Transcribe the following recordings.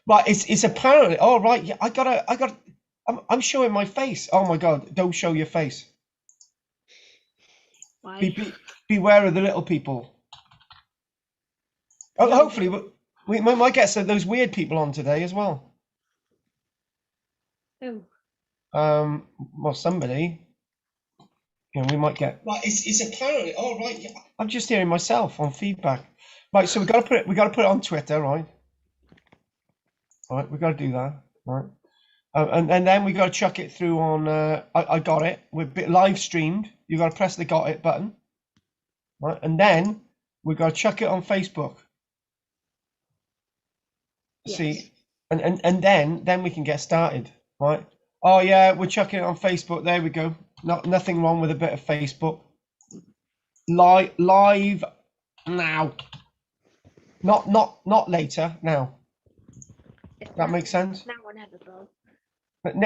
Right, it's apparently. Oh, right. Yeah, I'm showing my face. Oh my God! Don't show your face. Why? Beware of the little people. Oh, Little hopefully, we might get some of those weird people on today as well. Oh. Well, somebody. We might get. Right, it's apparently. Oh, right. Yeah. I'm just hearing myself on feedback. Right, so we got to put it on Twitter, right? Right, we got to do that, right? And then we got to chuck it through on. I got it. We're live streamed. You got to press the got it button, right? And then we got to chuck it on Facebook. Yes. See, and then we can get started, right? Oh yeah, we're chucking it on Facebook. There we go. Nothing wrong with a bit of Facebook. Live now. Not later. Now. That makes sense. Now or never, bro. But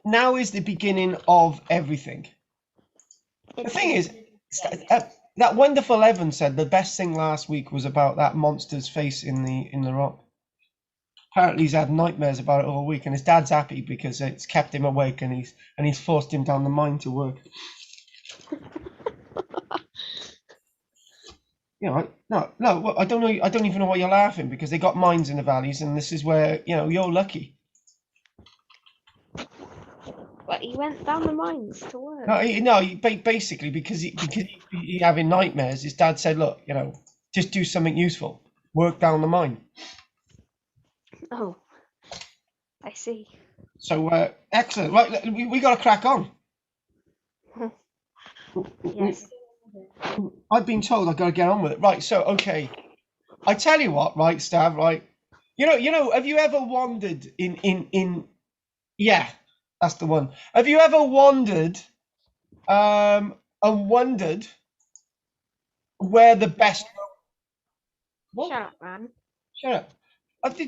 now is the beginning of everything. The thing is, that wonderful Evan said the best thing last week was about that monster's face in the rock. Apparently he's had nightmares about it all week, and his dad's happy because it's kept him awake, and he's forced him down the mine to work. No, I don't know. I don't even know why you're laughing, because they got mines in the valleys, and this is where you're lucky. But he went down the mines to work. No, basically because he having nightmares. His dad said, "Look, just do something useful. Work down the mine." Oh, I see. So excellent. Right, we got to crack on. Yes. I've been told I've got to get on with it. Right. So okay, I tell you what. Right, Stav. Right. Have you ever wandered in? Yeah, that's the one. Have you ever wandered, and wondered where the best? What? Shut up, man. Shut up.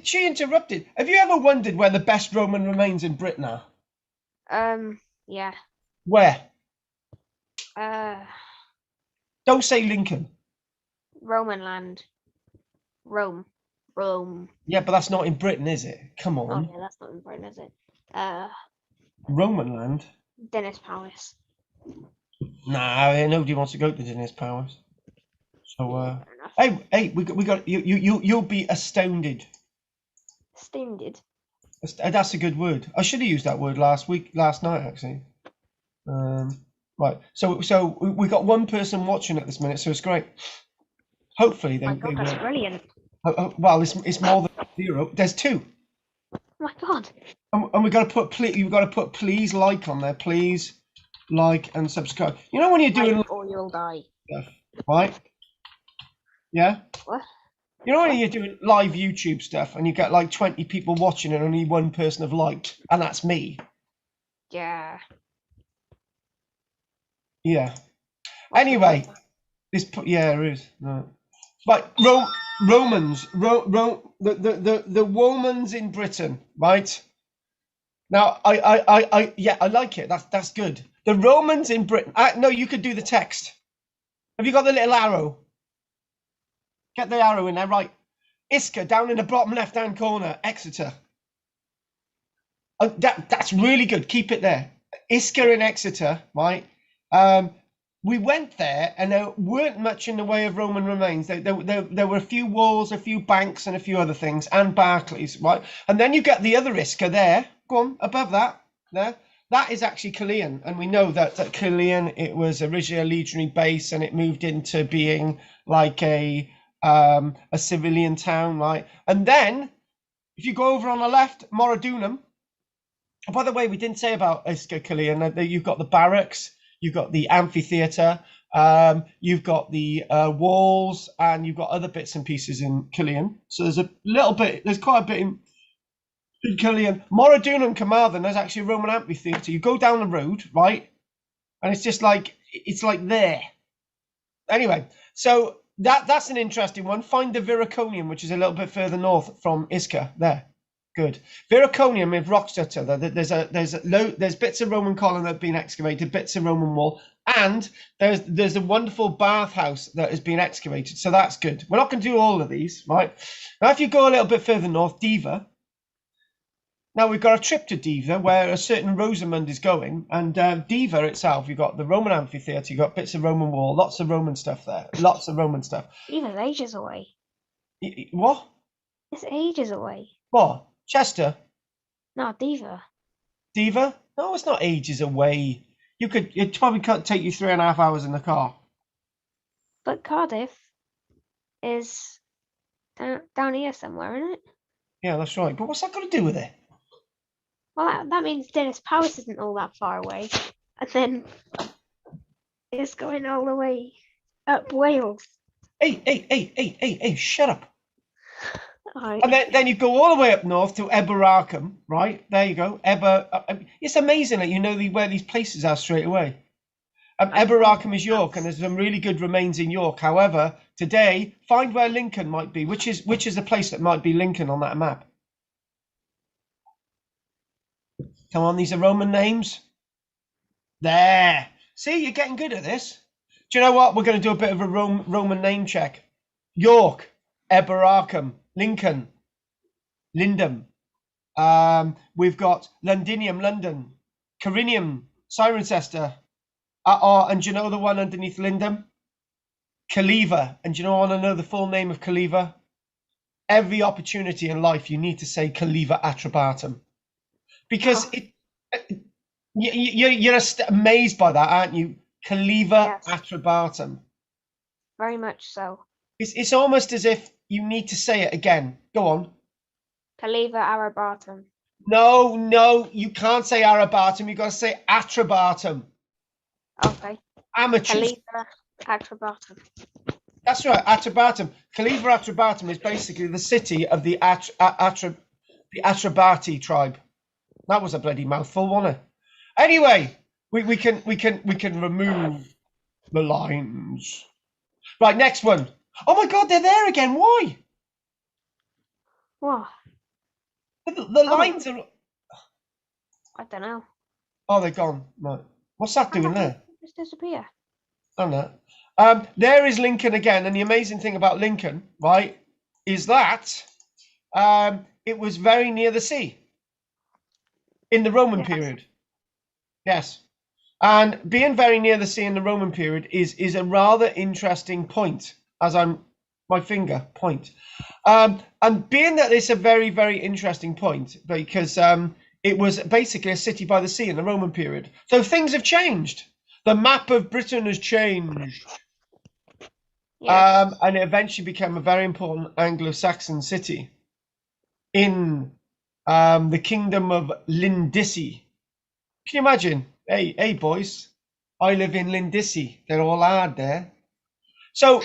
She interrupted. Have you ever wondered where the best Roman remains in Britain are? Yeah. Where? Don't say Lincoln. Roman land. Rome. Yeah, but that's not in Britain, is it? Come on. Oh yeah, that's not in Britain, is it? Roman land. Dennis Palace. Nah, nobody wants to go to Dennis Palace. So, hey, we got you'll be astounded. Astounded. That's a good word. I should have used that word last night, actually. Right. So we got one person watching at this minute, so it's great. Hopefully they. Oh my God, that's brilliant. Well, it's more than 0. There's 2. Oh my God. And we got to put please like on there, please like and subscribe. When you're doing or you'll die. Stuff, right? Yeah. What? When you're doing live YouTube stuff and you get like 20 people watching and only one person have liked, and that's me. Yeah. Yeah. Anyway, there is. No. But Romans, the Romans in Britain, right? Now, I like it. That's good. The Romans in Britain. No, you could do the text. Have you got the little arrow? Get the arrow in there, right? Isca down in the bottom left-hand corner, Exeter. That's really good. Keep it there. Isca in Exeter, right? We went there, and there weren't much in the way of Roman remains. There were a few walls, a few banks, and a few other things, and Barclays, right? And then you get the other Isca there. Go on, above that, there. That is actually Killeen, and we know that at Killeen it was originally a legionary base, and it moved into being like a civilian town, right? And then, if you go over on the left, Moradunum. Oh, by the way, we didn't say about Isca Killeen. You've got the barracks. You've got the amphitheatre, you've got the walls, and you've got other bits and pieces in Killeen. So there's quite a bit in Killeen. Moradunum Carmarthen, there's actually a Roman amphitheatre. You go down the road, right? And it's like there. Anyway, so that's an interesting one. Find the Viraconium, which is a little bit further north from Isca, there. Good. Viraconium with Rockstutter. There's bits of Roman column that have been excavated, bits of Roman wall, and there's a wonderful bathhouse that has been excavated. So that's good. We're not going to do all of these, right? Now, if you go a little bit further north, Diva, Now we've got a trip to Diva where a certain Rosamund is going, and Diva itself, you've got the Roman amphitheatre, you've got bits of Roman wall, lots of Roman stuff there, lots of Roman stuff. Even ages away. What? It's ages away. What? Chester? No, Diva. Diva? No, it's not ages away. It probably could take you 3.5 hours in the car. But Cardiff is down here somewhere, isn't it? Yeah, that's right. But what's that got to do with it? Well, that means Dennis Powis isn't all that far away. And then it's going all the way up Wales. Hey, shut up. Right. And then you go all the way up north to Eberarkham, right? There you go. It's amazing that you know where these places are straight away. Eberarkham is York, and there's some really good remains in York. However, today, find where Lincoln might be. Which is the place that might be Lincoln on that map? Come on, these are Roman names. There. See, you're getting good at this. Do you know what? We're going to do a bit of a Roman name check. York, Eberarkham, Lincoln, Lindum. We've got Londinium, London, Corinium, Cirencester. And do you know the one underneath Lindum? Caliva. And do you want to know the full name of Caliva? Every opportunity in life you need to say Caliva Atrabatum. Because you're amazed by that, aren't you? Caliva Atrabatum. Very much so. It's almost as if you need to say it again. Go on. Caliva Arabatum. No, you can't say Arabatum. You've got to say Atrabatum. Okay. Amateurs. Caliva Atrabatum. That's right, Atrabatum. Caliva Atrabatum is basically the city of the Atrabati tribe. That was a bloody mouthful, wasn't it? Anyway, we can remove the lines. Right, next one. Oh my God, they're there again. Why? What? The lines are. I don't know. Oh, they're gone. Right. What's that doing there? Just disappear. Oh no. There is Lincoln again, and the amazing thing about Lincoln, right, is that it was very near the sea in the Roman period. Yes. And being very near the sea in the Roman period is a rather interesting point, as my finger point. And being that it's a very, very interesting point, because it was basically a city by the sea in the Roman period. So things have changed. The map of Britain has changed. Yes. And it eventually became a very important Anglo-Saxon city in the kingdom of Lindisi. Can you imagine? Hey, boys, I live in Lindisi. They're all hard there. So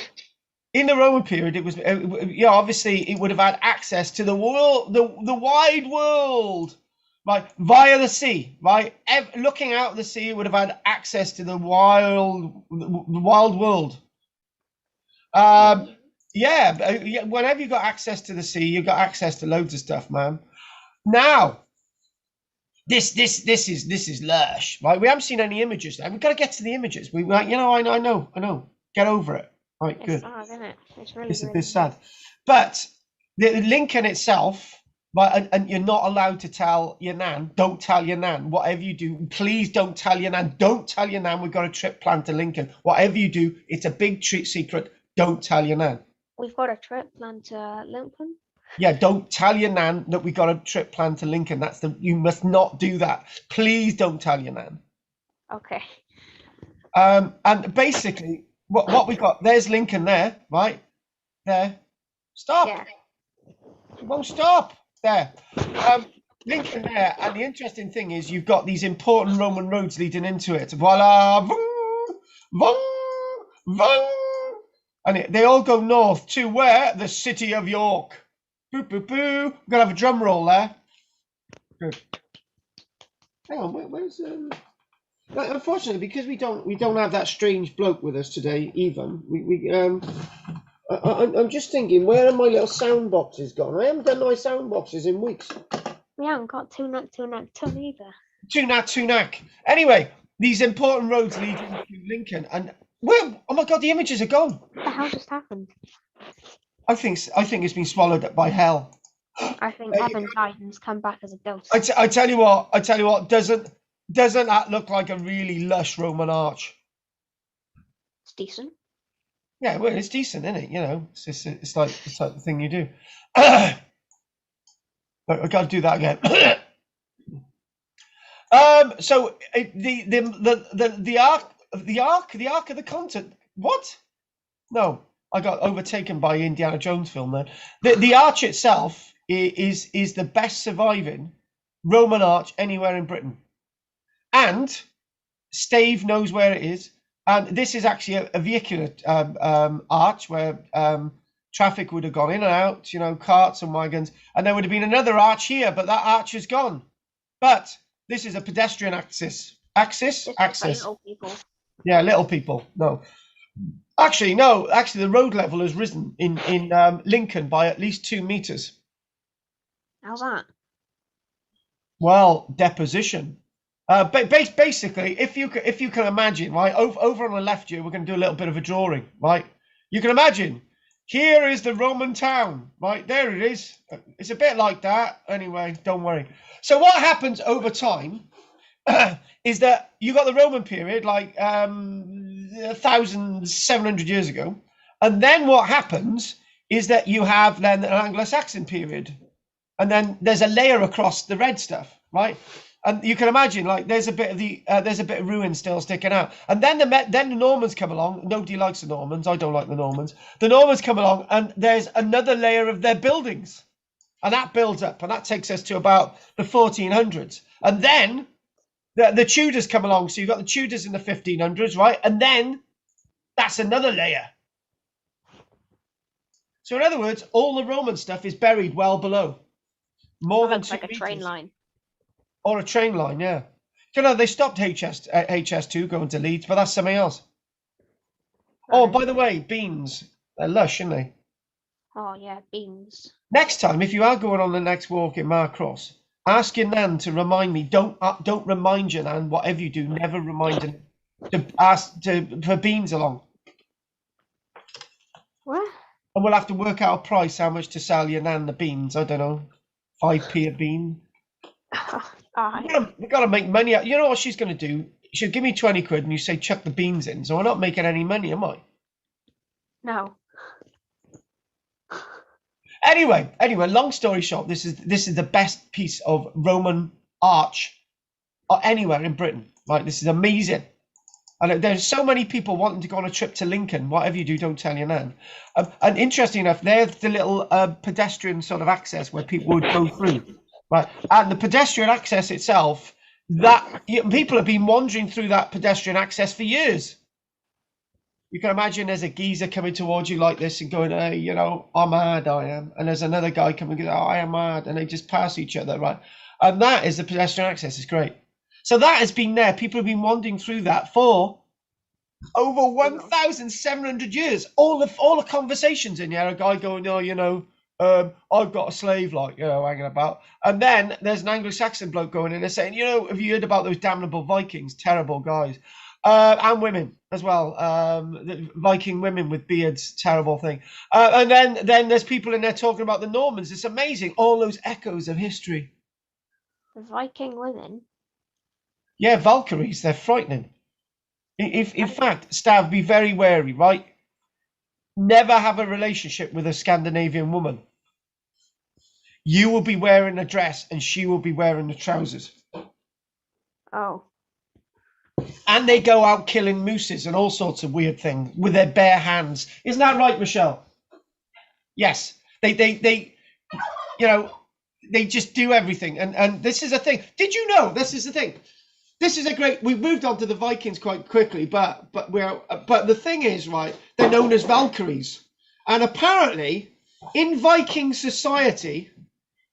in the Roman period, it was, obviously it would have had access to the world, the wide world, right, via the sea, right? Looking out the sea, it would have had access to the wild world. Whenever you got access to the sea, you got access to loads of stuff, man. Now, this is lush, right? We haven't seen any images there. We've got to get to the images. I know. Get over it. Right, it's good. Sad, isn't it? It's really, It's a bit sad. But the Lincoln itself, right, and you're not allowed to tell your nan. Don't tell your nan. Whatever you do, please don't tell your nan. Don't tell your nan we've got a trip planned to Lincoln. Whatever you do, it's a big secret. Don't tell your nan. We've got a trip planned to Lincoln. Yeah, don't tell your nan that we got a trip planned to Lincoln. You must not do that. Please don't tell your nan. Okay. And basically, what we got, there's Lincoln there, right? There. Stop. Yeah. It won't stop. There. Lincoln there. And the interesting thing is you've got these important Roman roads leading into it. Voila. Vroom, vroom, vroom. And they all go north to where? The city of York. Boo, boo, boo. We're going to have a drum roll there. Good. Hang on, where's... Unfortunately, because we don't have that strange bloke with us today, Ivan, I'm just thinking, where are my little sound boxes gone? I haven't done my sound boxes in weeks. We haven't got Tunak either. Tunak. Anyway, these important roads leading to Lincoln, and oh my God, the images are gone. What the hell just happened? I think it's been swallowed up by hell. I think Evan Biden's come back as a ghost. I tell you what, doesn't that look like a really lush Roman arch? It's decent. Yeah, well, it's decent, isn't it? You know, it's like the type of thing you do. I got to do that again. So the ark of the continent. What? No, I got overtaken by Indiana Jones film there. The arch itself is the best surviving Roman arch anywhere in Britain, and Stave knows where it is. And this is actually a vehicular arch where traffic would have gone in and out, you know, carts and wagons, and there would have been another arch here, but that arch is gone. But this is a pedestrian axis. Axis. Little people. Yeah, little people. No. Actually, the road level has risen in Lincoln by at least 2 meters. How's that? Well, deposition. Basically, if you can imagine, right, over on the left here, we're going to do a little bit of a drawing, right? You can imagine, here is the Roman town, right? There it is. It's a bit like that. Anyway, don't worry. So what happens over time is that you got the Roman period, like 1,700 years ago, and then what happens is that you have then an Anglo-Saxon period, and then there's a layer across the red stuff, right? And you can imagine, like, there's a bit of ruin still sticking out. And then the Normans come along. Nobody likes the Normans. I don't like the Normans. The Normans come along, and there's another layer of their buildings, and that builds up, and that takes us to about the 1400s. And then the Tudors come along. So you've got the Tudors in the 1500s, right? And then that's another layer. So in other words, all the Roman stuff is buried well below. More than 2 like a meters. train line. Or a train line, yeah. You know, they stopped HS2 going to Leeds, but that's something else. Oh, by the way, beans. They're lush, aren't they? Oh, yeah, beans. Next time, if you are going on the next walk in Mar Cross, ask your nan to remind me. Don't remind your nan, whatever you do, never remind her to ask for beans along. What? And we'll have to work out a price, how much to sell your nan the beans. I don't know, 5p a bean. We've got to make money out. You know what she's going to do? She'll give me 20 quid and you say chuck the beans in. So we're not making any money, am I? No. Anyway, long story short, this is the best piece of Roman arch anywhere in Britain. Right, this is amazing. And there's so many people wanting to go on a trip to Lincoln. Whatever you do, don't tell your nan. And interesting enough, there's the little pedestrian sort of access where people would go through. Right, and the pedestrian access itself, people have been wandering through that pedestrian access for years. You can imagine there's a geezer coming towards you like this and going, hey, you know, I'm mad, I am. And there's another guy coming, oh, I am mad. And they just pass each other, right? And that is the pedestrian access. It's great. So that has been there. People have been wandering through that for over 1,700 years. All the conversations in here, a guy going, oh, you know, I've got a slave, like, you know, hanging about. And then there's an Anglo-Saxon bloke going in and saying, you know, have you heard about those damnable Vikings? Terrible guys. And women as well. The Viking women with beards, terrible thing. And then there's people in there talking about the Normans. It's amazing. All those echoes of history. The Viking women? Yeah, Valkyries. They're frightening. In fact, Stav, be very wary, right? Never have a relationship with a Scandinavian woman. You will be wearing a dress and she will be wearing the trousers. Oh. And they go out killing mooses and all sorts of weird things with their bare hands. Isn't that right, Michelle? Yes. They you know, they just do everything. And this is a thing. Did you know? This is the thing. This is a great. We've moved on to the Vikings quite quickly, but the thing is, right? They're known as Valkyries, and apparently, in Viking society,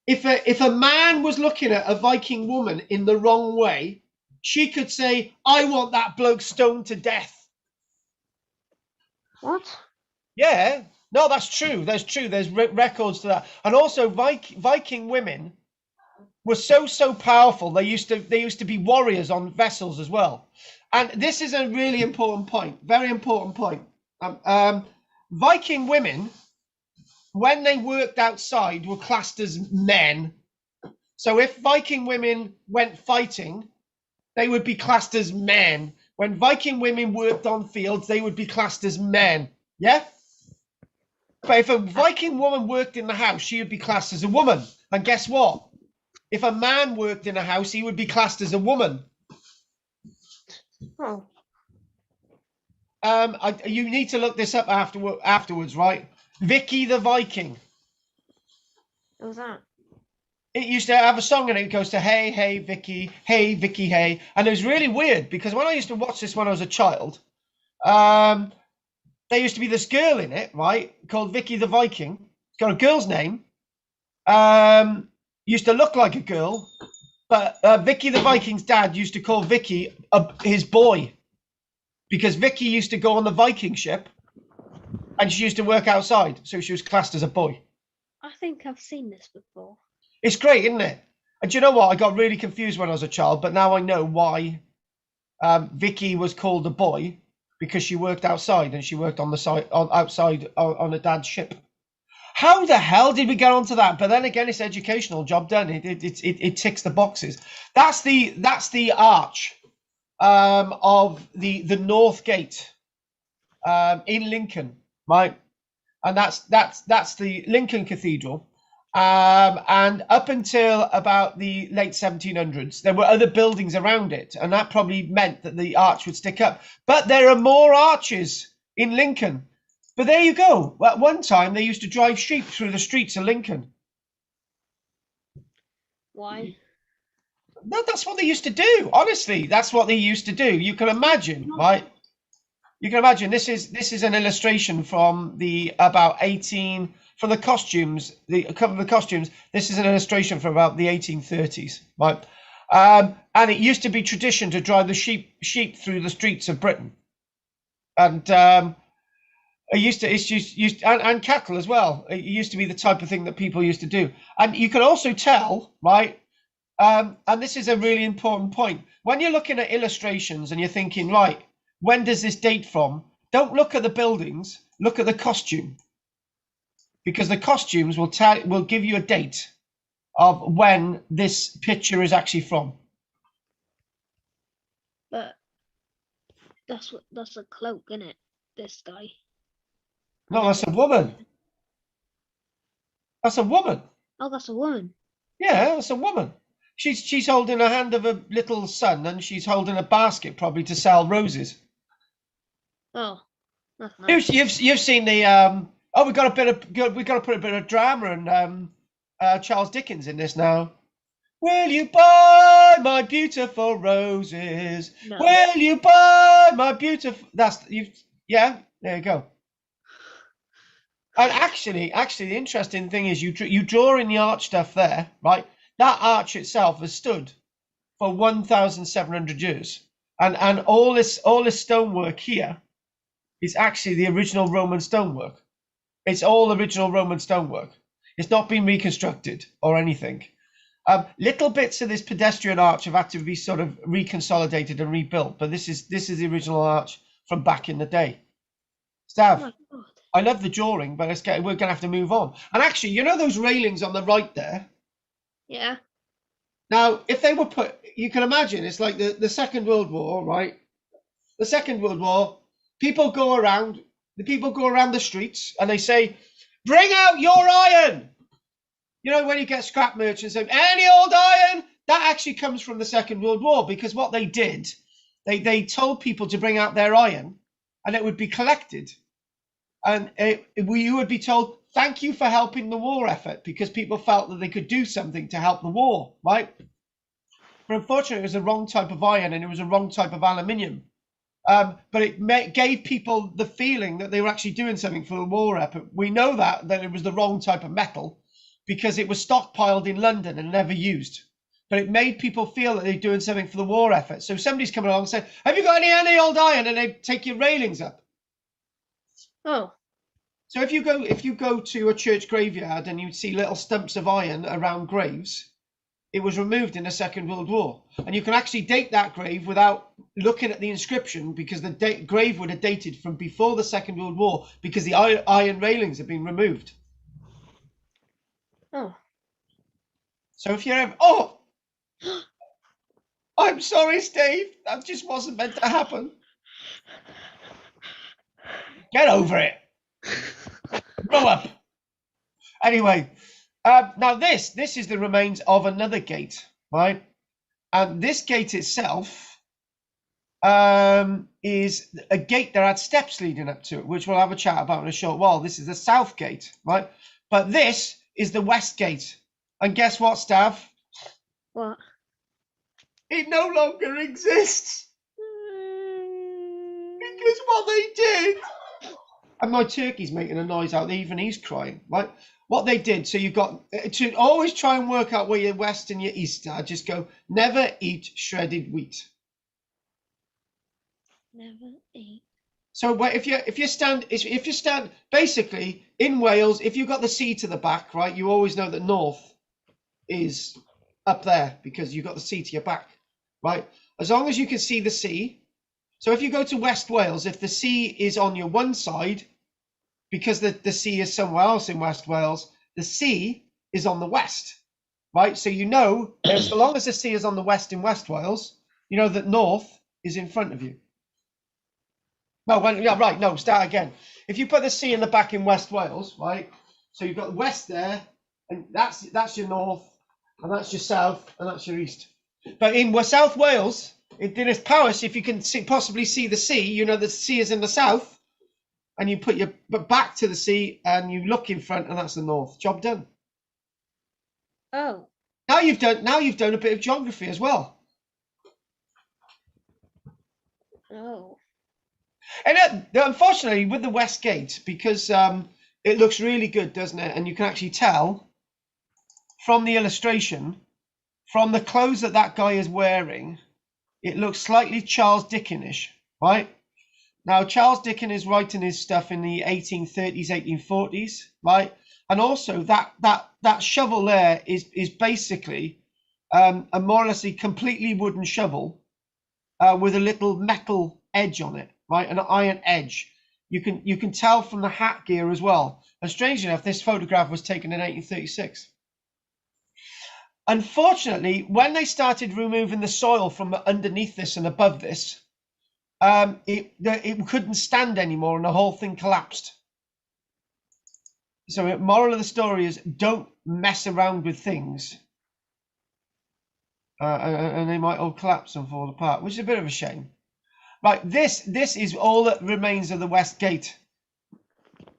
if a man was looking at a Viking woman in the wrong way, she could say, "I want that bloke stoned to death." What? Yeah, no, that's true. That's true. There's records to that, and also Viking women were so powerful. They used to be warriors on vessels as well. And this is a really important point, very important point. Viking women when they worked outside, were classed as men. So if Viking women went fighting, they would be classed as men. When Viking women worked on fields, they would be classed as men. Yeah? But if a Viking woman worked in the house, she would be classed as a woman. And guess what? If a man worked in a house, he would be classed as a woman. Oh. You need to look this up afterwards, right? Vicky the Viking. What was that? It used to have a song in it. It goes to hey, hey, Vicky, hey. And it was really weird because when I used to watch this when I was a child, there used to be this girl in it, right, called Vicky the Viking. It's got a girl's name. Used to look like a girl, but Vicky the Viking's dad used to call Vicky his boy because Vicky used to go on the Viking ship and she used to work outside, so she was classed as a boy. I think I've seen this before. It's great, isn't it? And do you know what? I got really confused when I was a child, but now I know why Vicky was called a boy, because she worked outside and she worked on the side outside on a dad's ship. How the hell did we get onto that? But then again, it's educational. Job done. It ticks the boxes. That's the arch of the North Gate in Lincoln, right? And that's the Lincoln Cathedral. And up until about the late 1700s, there were other buildings around it, and that probably meant that the arch would stick up. But there are more arches in Lincoln. But there you go. At one time, they used to drive sheep through the streets of Lincoln. Why? No, that's what they used to do. Honestly, that's what they used to do. You can imagine, right? You can imagine. This is an illustration from the from the costumes. The costumes. This is an illustration from about the 1830s, right? And it used to be tradition to drive the sheep through the streets of Britain, and and cattle as well. It used to be the type of thing that people used to do. And you can also tell, right? And this is a really important point. When you're looking at illustrations and you're thinking, right, when does this date from? Don't look at the buildings, look at the costume. Because the costumes will give you a date of when this picture is actually from. But that's a cloak, isn't it? This guy. No, that's a woman. That's a woman. Oh, that's a woman. Yeah, that's a woman. She's holding a hand of a little son, and she's holding a basket, probably to sell roses. Oh, that's nice. You've seen the we got to put a bit of drama and Charles Dickens in this now. Will you buy my beautiful roses? No. Will you buy my beautiful? Yeah. There you go. And actually, the interesting thing is you draw in the arch stuff there, right? That arch itself has stood for 1,700 years, and all this stonework here is actually the original Roman stonework. It's all original Roman stonework. It's not been reconstructed or anything. Little bits of this pedestrian arch have had to be sort of reconsolidated and rebuilt, but this is the original arch from back in the day. Stav, oh, I love the drawing, but we're going to have to move on. And actually, you know those railings on the right there? Yeah. Now, if they were put, you can imagine, it's like the Second World War, right? The Second World War, people go around the streets and they say, bring out your iron. You know, when you get scrap merchants saying, any old iron? That actually comes from the Second World War, because what they did, they told people to bring out their iron and it would be collected. And you would be told, thank you for helping the war effort, because people felt that they could do something to help the war, right? But unfortunately, it was the wrong type of iron and it was the wrong type of aluminium. But it gave people the feeling that they were actually doing something for the war effort. We know that it was the wrong type of metal because it was stockpiled in London and never used. But it made people feel that they're doing something for the war effort. So somebody's coming along and saying, have you got any old iron? And they take your railings up. Oh. So if you go to a church graveyard and you see little stumps of iron around graves, it was removed in the Second World War. And you can actually date that grave without looking at the inscription, because the grave would have dated from before the Second World War, because the iron railings have been removed. Oh. So if you're ever, oh, I'm sorry, Steve. That just wasn't meant to happen. Get over it. Grow up. Anyway, now this is the remains of another gate, right? And this gate itself is a gate that had steps leading up to it, which we'll have a chat about in a short while. This is the south gate, right? But this is the west gate. And guess what, Stav? What? It no longer exists. Because what they did, and my turkey's making a noise out there, even he's crying, right? What they did, so you've got to always try and work out where your west and your east are. Just go, never eat shredded wheat. Never eat. So if you stand basically in Wales, if you've got the sea to the back, right, you always know that north is up there because you've got the sea to your back, right? As long as you can see the sea. So if you go to West Wales, if the sea is on your one side, because the sea is somewhere else in West Wales, the sea is on the west, right? So you know, as long as the sea is on the west in West Wales, you know that north is in front of you. No, no, start again. If you put the sea in the back in West Wales, right? So you've got the west there, and that's your north, and that's your south, and that's your east. But in South Wales, in Dinas Powys, if you can possibly see the sea, you know the sea is in the south, and you put your back to the sea, and you look in front, and that's the north. Job done. Oh. Now you've done a bit of geography as well. Oh. And unfortunately, with the West Gate, because it looks really good, doesn't it? And you can actually tell from the illustration, from the clothes that guy is wearing, it looks slightly Charles Dickenish, right? Now, Charles Dickens is writing his stuff in the 1830s, 1840s, right? And also that shovel there is basically a more or less a completely wooden shovel with a little metal edge on it, right? An iron edge. You can tell from the hat gear as well. And strangely enough, this photograph was taken in 1836. Unfortunately, when they started removing the soil from underneath this and above this, it couldn't stand anymore, and the whole thing collapsed. So, moral of the story is: don't mess around with things, and they might all collapse and fall apart, which is a bit of a shame. Right, this is all that remains of the West Gate,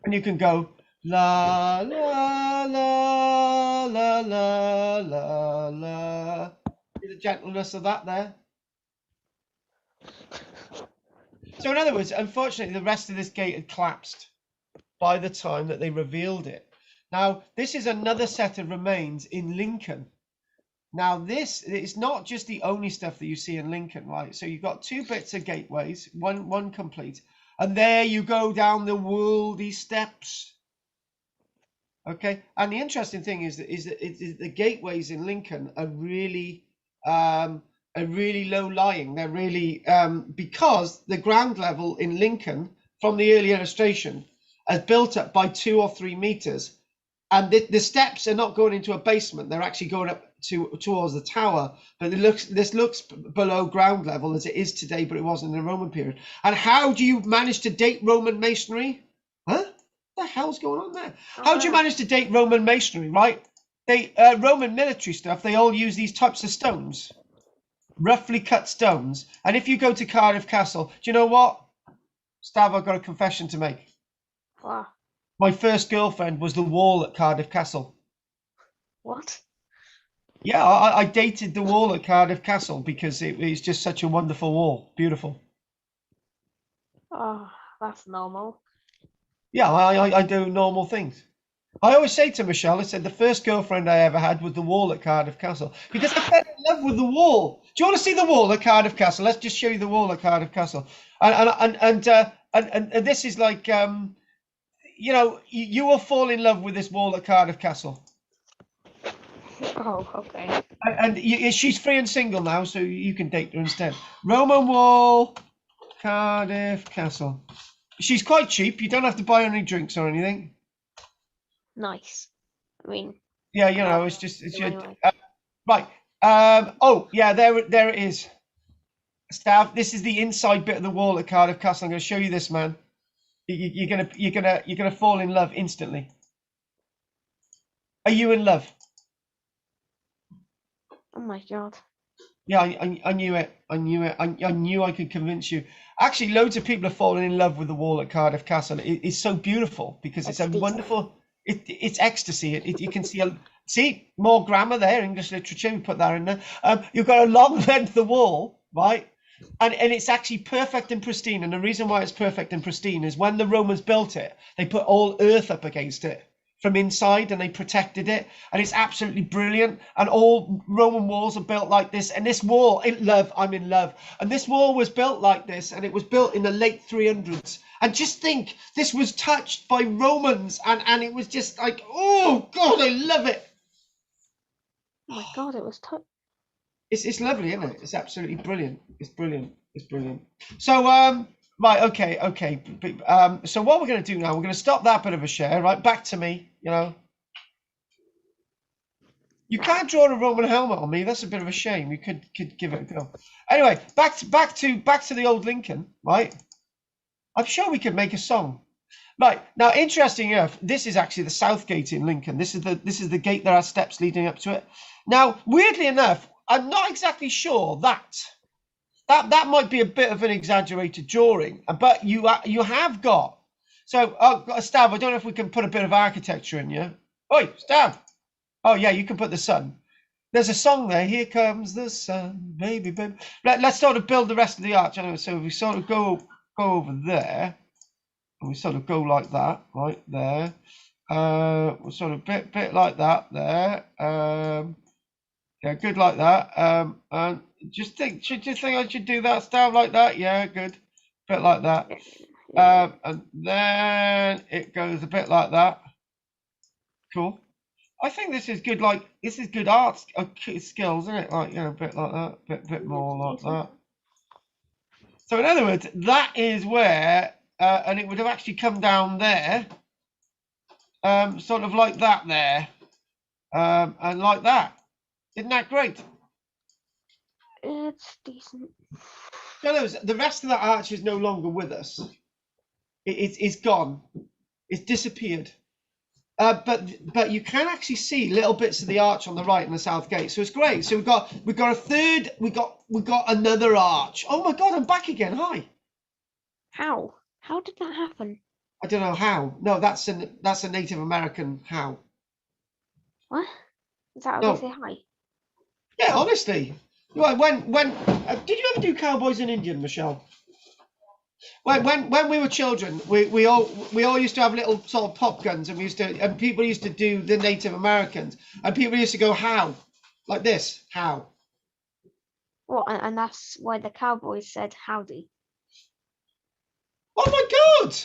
and you can go la la la la la la la. See the gentleness of that there. So in other words, unfortunately, the rest of this gate had collapsed by the time that they revealed it. Now, this is another set of remains in Lincoln. Now, this is not just the only stuff that you see in Lincoln, right? So you've got two bits of gateways, one complete, and there you go down the worldy steps. Okay, and the interesting thing is that the gateways in Lincoln are really low lying. They're really because the ground level in Lincoln from the early illustration is built up by 2 or 3 meters, and the steps are not going into a basement. They're actually going up towards the tower. But this looks below ground level as it is today, but it wasn't in the Roman period. And how do you manage to date Roman masonry? Huh? What the hell's going on there? How do you manage to date Roman masonry? Right? They Roman military stuff. They all use these types of stones. Roughly cut stones. And if you go to Cardiff Castle, do you know what? Stav, I've got a confession to make. What? My first girlfriend was the wall at Cardiff Castle. What? Yeah, I dated the wall at Cardiff Castle because it was just such a wonderful wall. Beautiful. Oh, that's normal. Yeah, I do normal things. I always say to Michelle, I said the first girlfriend I ever had was the wall at Cardiff Castle because I fell in love with the wall. Do you want to see the wall at Cardiff Castle? Let's just show you the wall at Cardiff Castle. And this is like, you know, you will fall in love with this wall at Cardiff Castle. Oh, okay. And she's free and single now, so you can date her instead. Roman wall, Cardiff Castle. She's quite cheap. You don't have to buy any drinks or anything. Nice. I mean, Yeah, you know, it's just it's your, Anyway. right. Oh yeah, there it is. Stav, this is the inside bit of the wall at Cardiff Castle. I'm going to show you this, man. You're gonna fall in love instantly. Are you in love? Oh my god. Yeah, I knew it. I knew it. I knew I could convince you. Actually, loads of people have fallen in love with the wall at Cardiff Castle. It's so beautiful because it's a It's wonderful. It's ecstasy. You can see more grammar there. English literature. We put that in there. You've got a long length of wall, right? And it's actually perfect and pristine. And the reason why it's perfect and pristine is when the Romans built it, they put all earth up against it from inside and they protected it, and it's absolutely brilliant. And all Roman walls are built like this, and this wall, I'm in love, and this wall was built like this, and it was built in the late 300s. And just think, this was touched by Romans, and it was just like, oh god, I love it. Oh my god, it was It's lovely, isn't it? It's absolutely brilliant. It's brilliant. It's brilliant. So right, okay. So what we're going to do now, we're going to stop that bit of a share. Right, back to me. You know, you can't draw a Roman helmet on me. That's a bit of a shame. You could give it a go. Anyway, back to the old Lincoln. Right, I'm sure we could make a song. Right now, interesting enough, this is actually the South Gate in Lincoln. This is the gate. There are steps leading up to it. Now, weirdly enough, I'm not exactly sure that might be a bit of an exaggerated drawing, but you have got. So, Stav, I don't know if we can put a bit of architecture in you. Oi, Stav. Oh yeah, you can put the sun. There's a song there. Here comes the sun, baby, baby. Let's sort of build the rest of the arch. Anyway, so we sort of go over there, and we sort of go like that, right there. We'll sort of bit like that there. Yeah, good like that. And just think I should do that style like that? Yeah, good. Bit like that. And then it goes a bit like that. Cool. I think this is good. Like this is good art skills, isn't it? Like a bit like that, bit more like that. So in other words, that is where, and it would have actually come down there, sort of like that there, and like that. Isn't that great? It's decent. No, the rest of the arch is no longer with us. It's gone. It's disappeared. But you can actually see little bits of the arch on the right in the south gate. So it's great. So we've got a third. We got another arch. Oh my god, I'm back again. Hi. How? How did that happen? I don't know how. No, that's a Native American how. What? Is that how No. they say hi? Yeah, honestly. When did you ever do Cowboys in Indian, Michelle? When we were children, we all used to have little sort of pop guns, and people used to do the Native Americans, and people used to go how, like this, how. Well, and that's why the cowboys said howdy. Oh my god!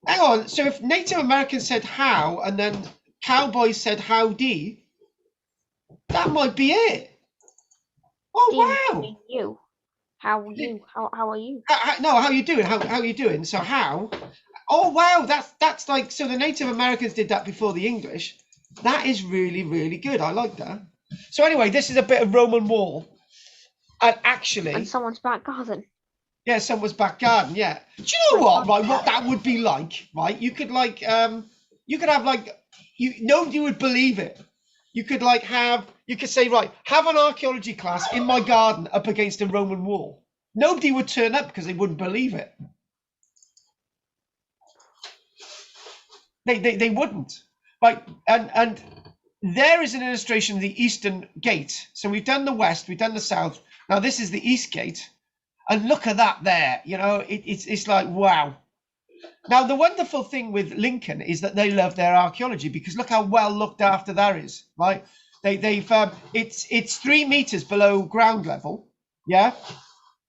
Hang on. So if Native Americans said how, and then cowboys said howdy, that might be it. Oh wow! You. How are you? How are you? No, how you doing? How you doing? So how? Oh wow, that's like, so the Native Americans did that before the English. That is really, really good. I like that. So anyway, this is a bit of Roman wall, and actually, and someone's back garden. Yeah, someone's back garden. Yeah. Do you know what? Right, what that would be like? Right, you could like you could have like nobody would believe it. You could like you could say, right, have an archaeology class in my garden up against a Roman wall. Nobody would turn up because they wouldn't believe it. They wouldn't. Right, and there is an illustration of the eastern gate. So we've done the west, we've done the south. Now this is the east gate. And look at that there, you know, it's like, wow. Now, the wonderful thing with Lincoln is that they love their archaeology, because look how well looked after that is, right? It's 3 meters below ground level, yeah?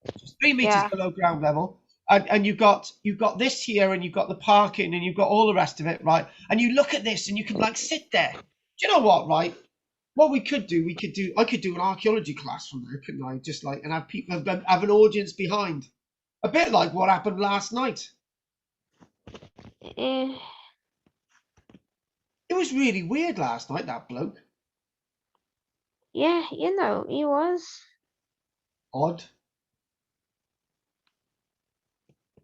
It's 3 meters below ground level. And you've got this here, and you've got the parking, and you've got all the rest of it, right? And you look at this and you can like sit there. Do you know what, right? What I could do an archaeology class from there, couldn't I? Just like, and have people have an audience behind, a bit like what happened last night. It was really weird last night, that bloke. Yeah, you know, he was Odd.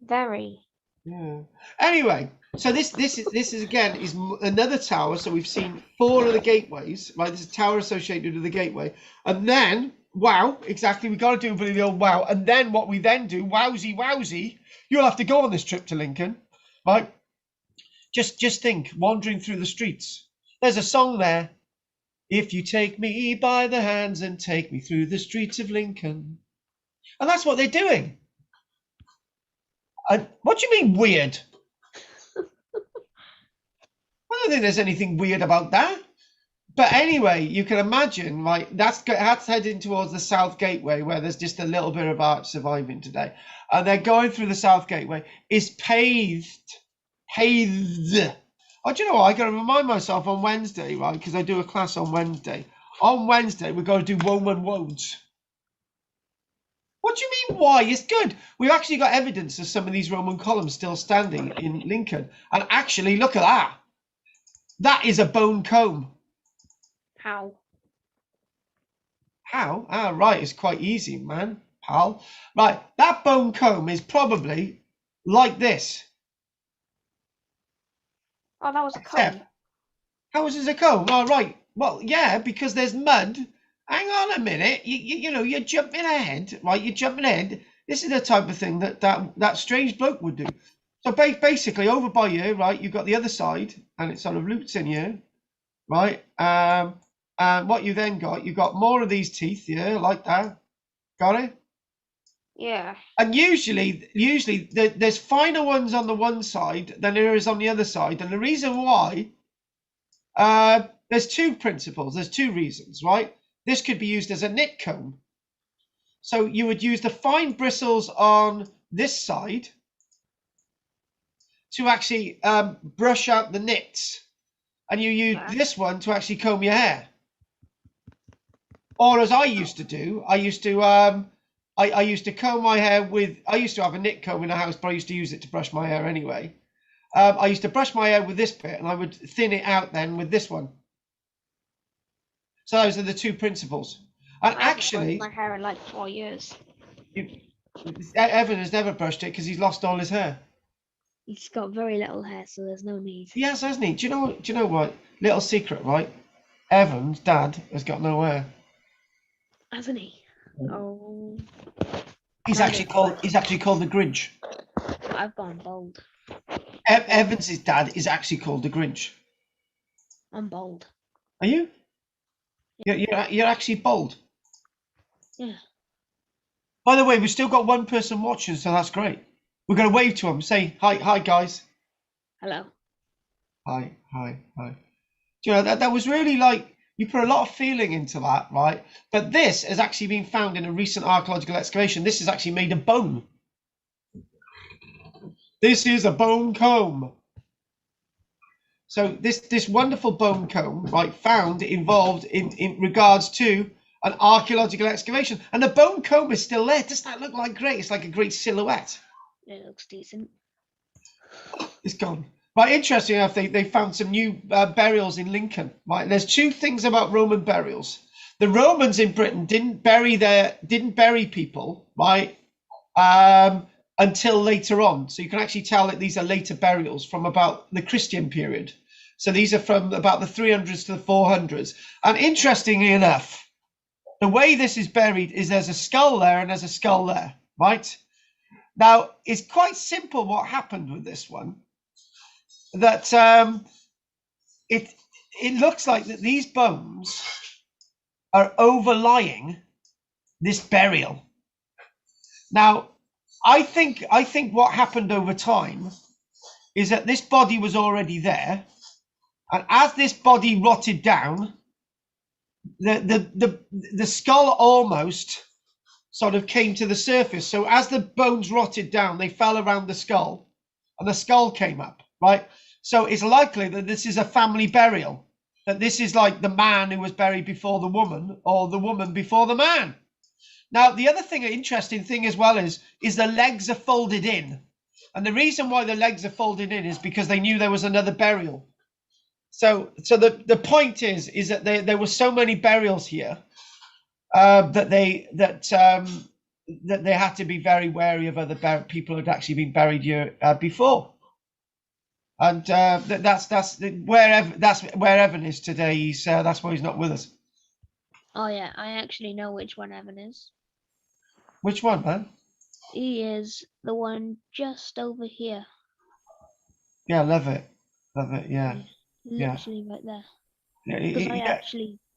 very. Yeah. Anyway, so this is again is another tower. So we've seen 4 of the gateways, right? There's a tower associated with the gateway, and then wow, exactly. We got to do the old wow, and then what we then do, wowsy, wowsy. You'll have to go on this trip to Lincoln, right? Just think, wandering through the streets. There's a song there. If you take me by the hands and take me through the streets of Lincoln, and that's what they're doing. What do you mean weird? I don't think there's anything weird about that. But anyway, you can imagine, like, that's heading towards the South Gateway, where there's just a little bit of art surviving today. And they're going through the South Gateway. It's paved. Oh, do you know what? I got to remind myself on Wednesday, right? Because I do a class on Wednesday. On Wednesday, we're going to do Roman roads. What do you mean, why? It's good. We've actually got evidence of some of these Roman columns still standing in Lincoln. And actually, look at that. That is a bone comb. How? How? Ah, right. It's quite easy, man, pal. Right. That bone comb is probably like this. Oh, that was a comb. How is it a comb? Oh, right. Well, yeah, because there's mud. Hang on a minute. You know, you're jumping ahead, right? You're jumping ahead. This is the type of thing that strange bloke would do. So basically, over by you, right, you've got the other side, and it sort of loops in here, right? And what you then got, you've got more of these teeth here, like that. Got it? Yeah. And usually there's finer ones on the one side than there is on the other side. And the reason why, there's 2 principles. There's 2 reasons, right? This could be used as a knit comb. So you would use the fine bristles on this side to actually brush out the knits. And you use this one to actually comb your hair. Or as I used to do, I used to comb my hair with, I used to have a knit comb in the house, but I used to use it to brush my hair anyway. I used to brush my hair with this bit, and I would thin it out then with this one. So those are the 2 principles. And actually, my hair in like 4 years. Evan has never brushed it because he's lost all his hair. He's got very little hair, so there's no need. He has, hasn't he? Do you know what? Little secret, right? Evan's dad has got no hair. Hasn't he? Oh. He's actually called the Grinch. I've gone bald. Evan's dad is actually called the Grinch. I'm bald. Are you? You're actually bald. Yeah. By the way, we've still got 1 person watching, so that's great. We're going to wave to him. Say hi, guys. Hello. Hi. Do you know that was really like, you put a lot of feeling into that, right? But this has actually been found in a recent archaeological excavation. This is actually made of bone. This is a bone comb. So this wonderful bone comb, right, found involved in regards to an archaeological excavation. And the bone comb is still there. Doesn't that look like great? It's like a great silhouette. It looks decent. It's gone. Right, interesting enough, they found some new burials in Lincoln. Right, and there's 2 things about Roman burials. The Romans in Britain didn't bury people, right, until later on. So you can actually tell that these are later burials from about the Christian period. So these are from about the 300s to the 400s. And interestingly enough, the way this is buried is there's a skull there and there's a skull there, right? Now, it's quite simple what happened with this one. That it looks like that these bones are overlying this burial. Now, I think what happened over time is that this body was already there, and as this body rotted down, the skull almost sort of came to the surface. So as the bones rotted down, they fell around the skull, and the skull came up, right? So it's likely that this is a family burial, that this is like the man who was buried before the woman, or the woman before the man. Now, the other thing, interesting thing as well is the legs are folded in. And the reason why the legs are folded in is because they knew there was another burial. So the point is that there were so many burials here that they had to be very wary of other people who had actually been buried here before. And that's where Evan is today. That's why he's not with us. Oh yeah, I actually know which one Evan is. Which one, man? He is the one just over here. Yeah, love it. Yeah, Yeah, yeah. literally right there. Yeah, Because yeah.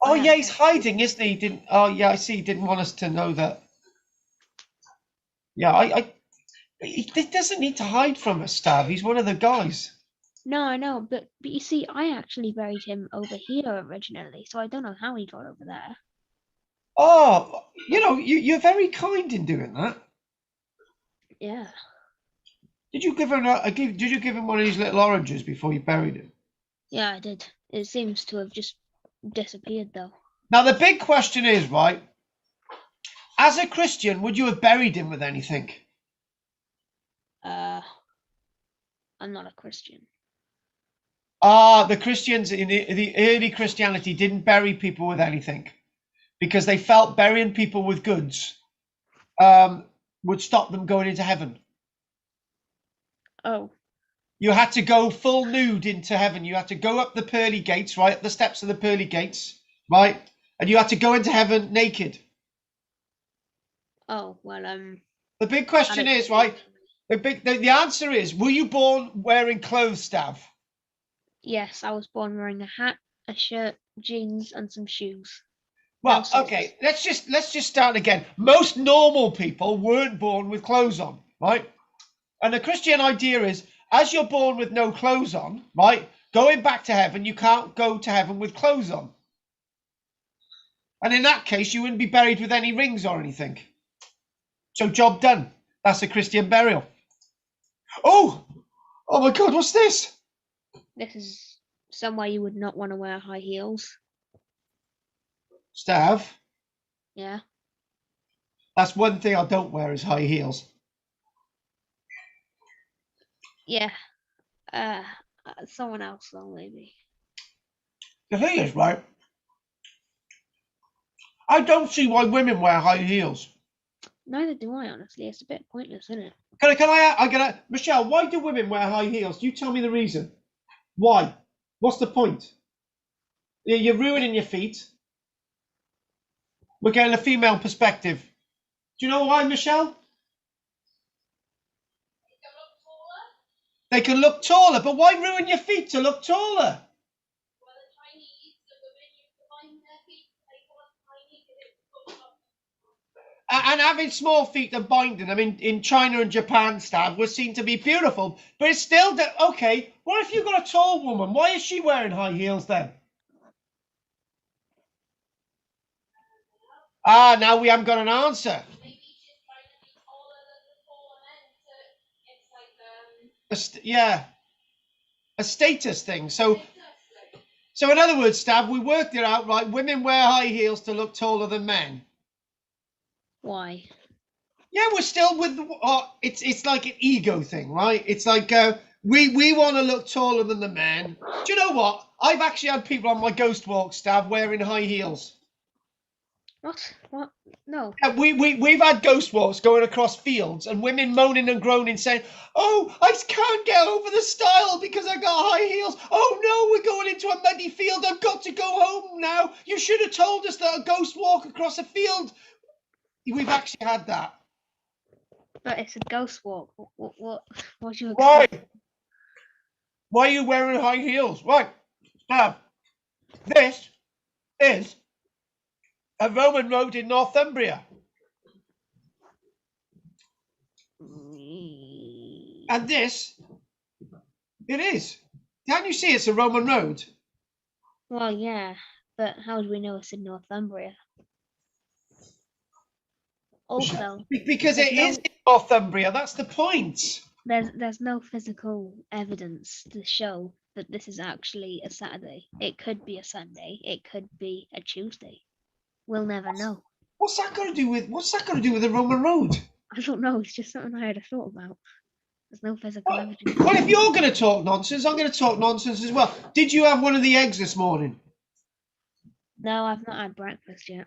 Oh yeah, he's hiding, isn't he? Didn't? Oh yeah, I see. He didn't want us to know that. Yeah, he doesn't need to hide from us, Stav. He's one of the guys. No, I know, but you see, I actually buried him over here originally, so I don't know how he got over there. Oh, you're very kind in doing that. Yeah. Did you give him one of these little oranges before you buried him? Yeah, I did. It seems to have just disappeared though. Now the big question is, right? As a Christian, would you have buried him with anything? I'm not a Christian. The Christians in the early Christianity didn't bury people with anything because they felt burying people with goods would stop them going into heaven. Oh. You had to go full nude into heaven. You had to go up the pearly gates, right? Up the steps of the pearly gates, right? And you had to go into heaven naked. Oh, well, the big question is, right? The answer is, were you born wearing clothes, Stav? Yes, I was born wearing a hat, a shirt, jeans, and some shoes. Well, okay, let's just start again. Most normal people weren't born with clothes on, right? And the Christian idea is, as you're born with no clothes on, right, going back to heaven, you can't go to heaven with clothes on. And in that case, you wouldn't be buried with any rings or anything. So job done. That's a Christian burial. Oh my God, what's this? This is somewhere you would not want to wear high heels. Stav? Yeah. That's one thing I don't wear is high heels. Yeah. Someone else though, maybe. The thing is, right, I don't see why women wear high heels. Neither do I, honestly. It's a bit pointless, isn't it? Michelle, why do women wear high heels? You tell me the reason. Why? What's the point? You're ruining your feet. We're getting a female perspective. Do you know why, Michelle? They can look taller, but why ruin your feet to look taller? And having small feet and binding them in China and Japan, Stav, was seen to be beautiful. But it's still okay. What if you've got a tall woman? Why is she wearing high heels then? Now we haven't got an answer. Yeah, a status thing. So in other words, Stav, we worked it out, right? Women wear high heels to look taller than men. Why? Yeah, we're still with. It's like an ego thing, right? It's like we want to look taller than the man. Do you know what? I've actually had people on my ghost walk, Stav, wearing high heels. What? No. We've had ghost walks going across fields and women moaning and groaning saying, "Oh, I can't get over the style because I got high heels. Oh no, we're going into a muddy field. I've got to go home now. You should have told us that a ghost walk across a field." We've actually had that. But it's a ghost walk. What do you expect? Why are you wearing high heels? Right, Stav. This is a Roman road in Northumbria. And this, it is. Can't you see it's a Roman road? Well, yeah, but how do we know it's in Northumbria? Also, because it is in Northumbria. That's the point. There's no physical evidence to show that this is actually a Saturday. It could be a Sunday. It could be a Tuesday. We'll never know. What's that got to do with the Roman road? I don't know. It's just something I had a thought about. There's no physical evidence. Well, if you're going to talk nonsense, I'm going to talk nonsense as well. Did you have one of the eggs this morning? No, I've not had breakfast yet.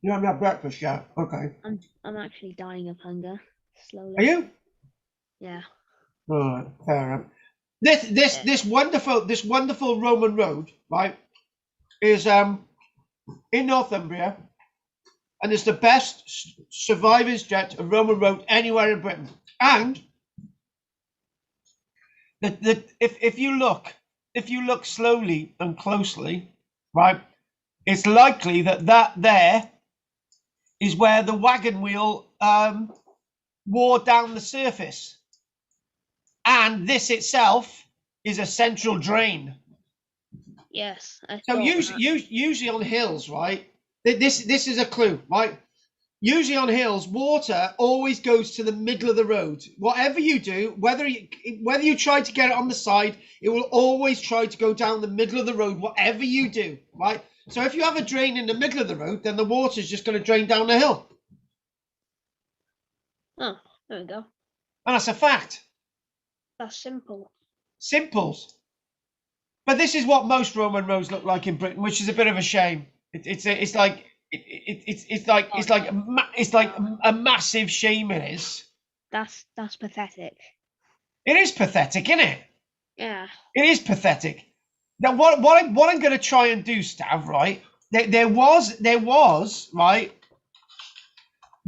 You haven't had breakfast yet? Okay. I'm actually dying of hunger slowly. Are you? Yeah. All right, fair enough. This wonderful Roman road, right, is in Northumbria, and it's the best surviving stretch of Roman road anywhere in Britain. And if you look slowly and closely, right, it's likely that there is where the wagon wheel wore down the surface, and this itself is a central drain. Yes. So usually on hills, right? This is a clue, right? Usually on hills, water always goes to the middle of the road. Whatever you do, whether you try to get it on the side, it will always try to go down the middle of the road. Whatever you do, right? So if you have a drain in the middle of the road, then the water is just going to drain down the hill. Oh, there we go. And that's a fact. That's simple. Simples. But this is what most Roman roads look like in Britain, which is a bit of a shame. It's like a massive shame. It is. That's pathetic. It is pathetic, isn't it? Yeah. It is pathetic. Now, what I'm going to try and do, Stav, right? There was right.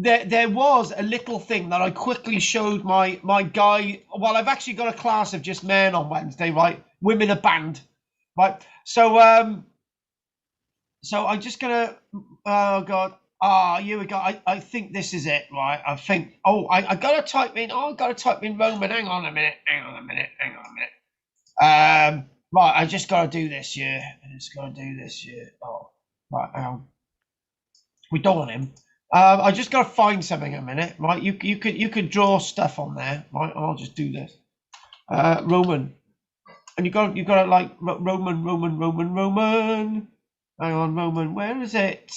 There was a little thing that I quickly showed my guy. Well, I've actually got a class of just men on Wednesday, right? Women are banned, right? So I'm just gonna. Oh God. Here we go. I think this is it, right? I think. I gotta type in. I gotta type in Roman. Hang on a minute. Right. I just gotta do this. Yeah. Oh, right. Hang on. We don't want him. I just gotta find something a minute, right? You could draw stuff on there, right? I'll just do this. Roman, and you got like Roman. Hang on, Roman. Where is it?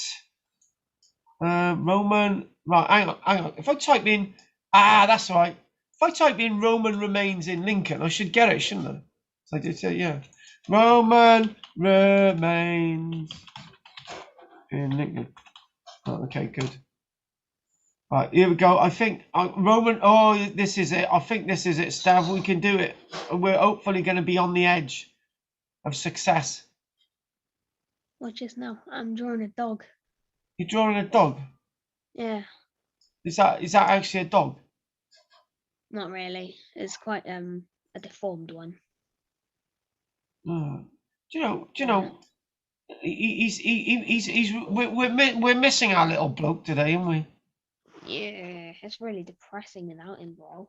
Roman. Right, hang on. If I type in, that's right. If I type in Roman remains in Lincoln, I should get it, shouldn't I? So I did say, yeah. Roman remains in Lincoln. Oh, okay, good. Right, here we go. I think Roman. Oh, this is it. I think this is it, Stav. We can do it. We're hopefully going to be on the edge of success. Watch this now. I'm drawing a dog. You're drawing a dog? Yeah. Is that actually a dog? Not really. It's quite a deformed one. Do you know? We're missing our little bloke today, aren't we? Yeah, it's really depressing without him, bro.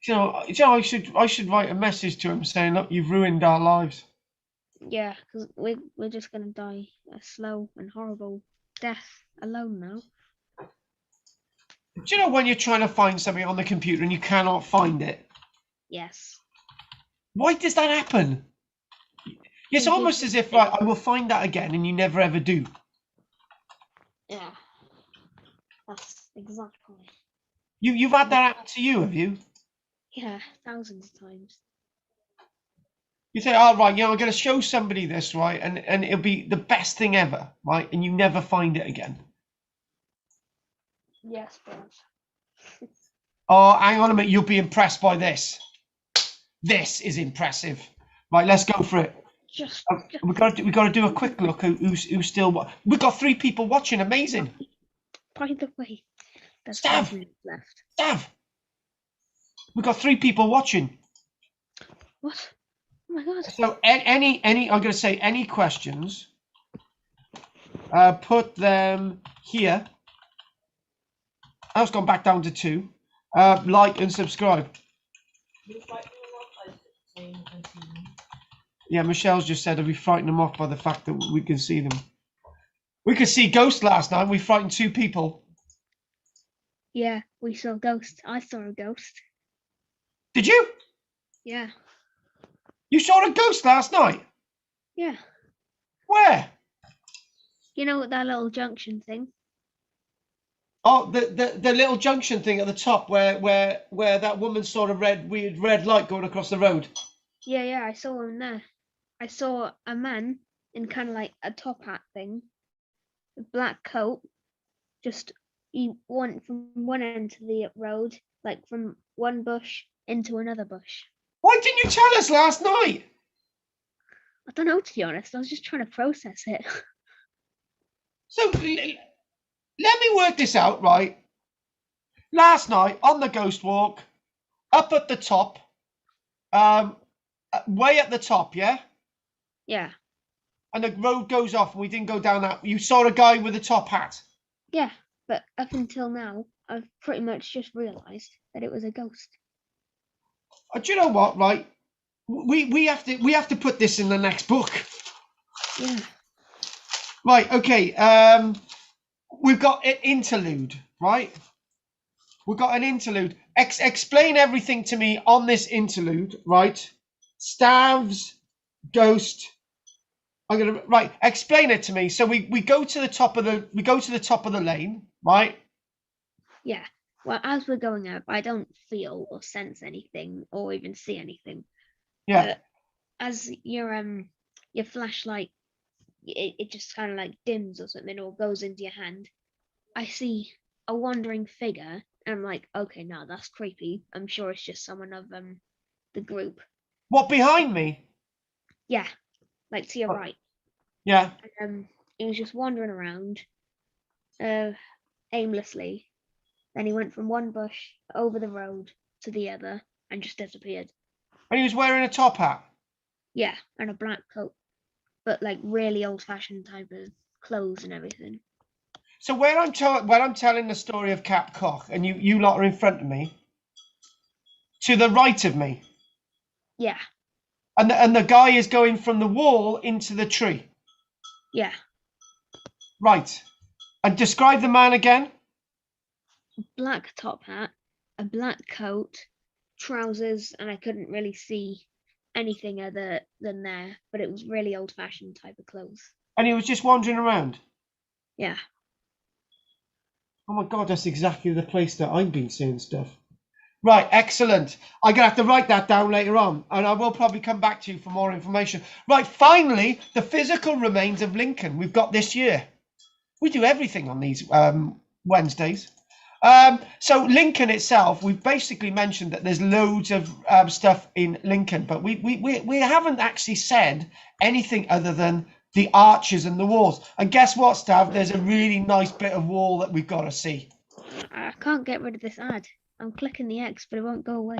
I should write a message to him saying, look, you've ruined our lives. Yeah, because we're just gonna die a slow and horrible death alone now. Do you know when you're trying to find something on the computer and you cannot find it? Yes. Why does that happen? It's almost as if, right, I will find that again, and you never ever do. Yeah. That's exactly. You've had that happen to you, have you? Yeah, thousands of times. You say, oh, right, I'm going to show somebody this, right, and it'll be the best thing ever, right, and you never find it again. Yes, bros. Oh, hang on a minute, you'll be impressed by this. This is impressive. Right, let's go for it. We got to do a quick look who's still. We've got 3 people watching. Amazing. By the way, there's Stav. 5 minutes left. Stav. We've got 3 people watching. What? Oh my God. So any I'm going to say any questions. Put them here. I've gone back down to 2. Like and subscribe. Yeah, Michelle's just said that we frightened them off by the fact that we can see them. We could see ghosts last night. We frightened 2 people. Yeah, we saw a ghost. I saw a ghost. Did you? Yeah. You saw a ghost last night? Yeah. Where? You know that little junction thing? Oh, the little junction thing at the top where that woman saw a weird red light going across the road. Yeah, yeah, I saw him there. I saw a man in kind of like a top hat thing, a black coat. Just he went from one end to the road, like from one bush into another bush. Why didn't you tell us last night? I don't know, to be honest. I was just trying to process it. So let me work this out, right? Last night on the ghost walk, up at the top, um, way at the top, yeah? Yeah, And the road goes off and we didn't go down that. You saw a guy with a top hat. yeah. But up until now, I've pretty much just realised that it was a ghost. Do you know what, right? We have to put this in the next book. Yeah. Right, okay. We've got an interlude, right? We've got an interlude. Explain everything to me on this interlude, right? Stavs, ghost. Explain it to me. So we go to the top of the lane, right? Yeah. Well, as we're going up, I don't feel or sense anything or even see anything. Yeah. But as your flashlight, it just kind of like dims or something or goes into your hand. I see a wandering figure, and I'm like, okay, no, that's creepy. I'm sure it's just someone of the group. What, behind me? Yeah, like to your Oh, right. yeah. And he was just wandering around, aimlessly. Then he went from one bush over the road to the other and just disappeared. And he was wearing a top hat. Yeah, and a black coat, but like really old-fashioned type of clothes and everything. So when I'm telling the story of Cap Koch, and you lot are in front of me, to the right of me, Yeah, and the guy is going from the wall into the tree. yeah. Right. And describe the man again. Black top hat, a black coat, trousers, and I couldn't really see anything other than there, but it was really old-fashioned type of clothes. And he was just wandering around. Yeah. Oh my God, that's exactly the place that I've been seeing stuff. Right, excellent. I'm going to have to write that down later on, and I will probably come back to you for more information. Right, finally, the physical remains of Lincoln we've got this year. We do everything on these Wednesdays. So Lincoln itself, we've basically mentioned that there's loads of stuff in Lincoln, but we haven't actually said anything other than the arches and the walls. And guess what, Stav? There's a really nice bit of wall that we've got to see. I can't get rid of this ad. I'm clicking the X, but it won't go away.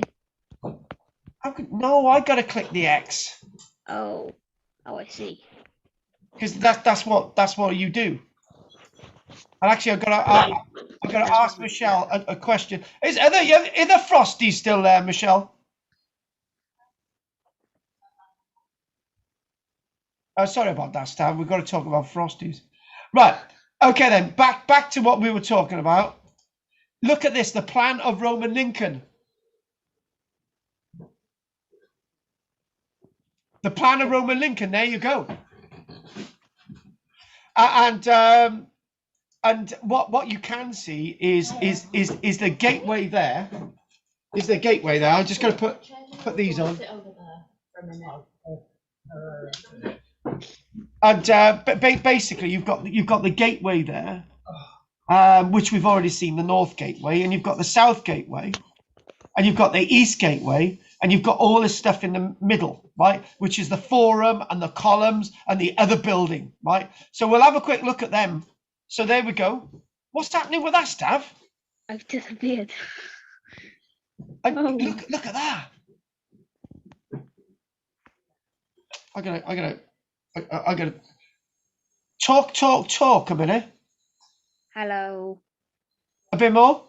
No, I got to click the X. Oh, I see. Because that's what you do. And actually, I've got to ask Michelle a question. Are the Frosties still there, Michelle? Oh, sorry about that, Stan. We've got to talk about Frosties. Right. Okay, then. Back to what we were talking about. Look at this, the plan of Roman Lincoln. The plan of Roman Lincoln. There you go. And what you can see is the gateway there. Is the gateway there? I'm just going to put these on. And basically, you've got the gateway there, which we've already seen, the North Gateway, and you've got the South Gateway, and you've got the East Gateway, and you've got all this stuff in the middle, right? Which is the Forum and the columns and the other building, right? So we'll have a quick look at them. So there we go. What's happening with that, Stav? I've disappeared. And look at that. I gotta talk a minute. Hello. A bit more.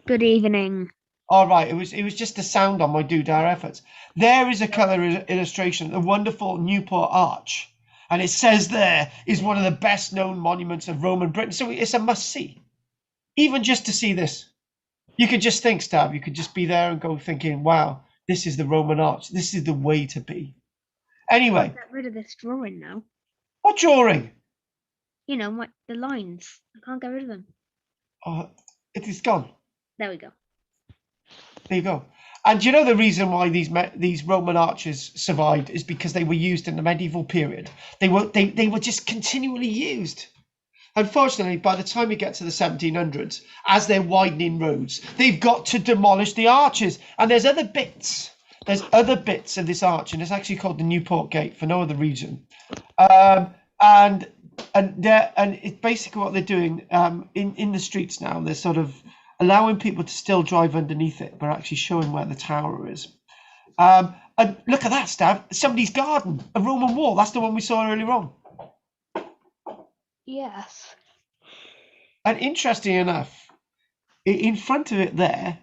Good evening. All right, it was just the sound on my doodah efforts. There is a colour illustration, the wonderful Newport Arch, and it says there is one of the best known monuments of Roman Britain. So it's a must see, even just to see this. You could just think, Stav. You could just be there and go thinking, "Wow, this is the Roman Arch. This is the way to be." Anyway, I can't get rid of this drawing now. what drawing? You know, the lines. I can't get rid of them. Oh, it is gone. There we go. There you go. And do you know the reason why these Roman arches survived is because they were used in the medieval period. They were just continually used. Unfortunately, by the time you get to the 1700s, as they're widening roads, they've got to demolish the arches. And there's other bits. There's other bits of this arch, and it's actually called the Newport Gate for no other reason. And it's basically what they're doing in the streets now. They're sort of allowing people to still drive underneath it, but actually showing where the tower is. And look at that, Stav. Somebody's garden, a Roman wall. That's the one we saw earlier on. Yes. And interesting enough, in front of it there,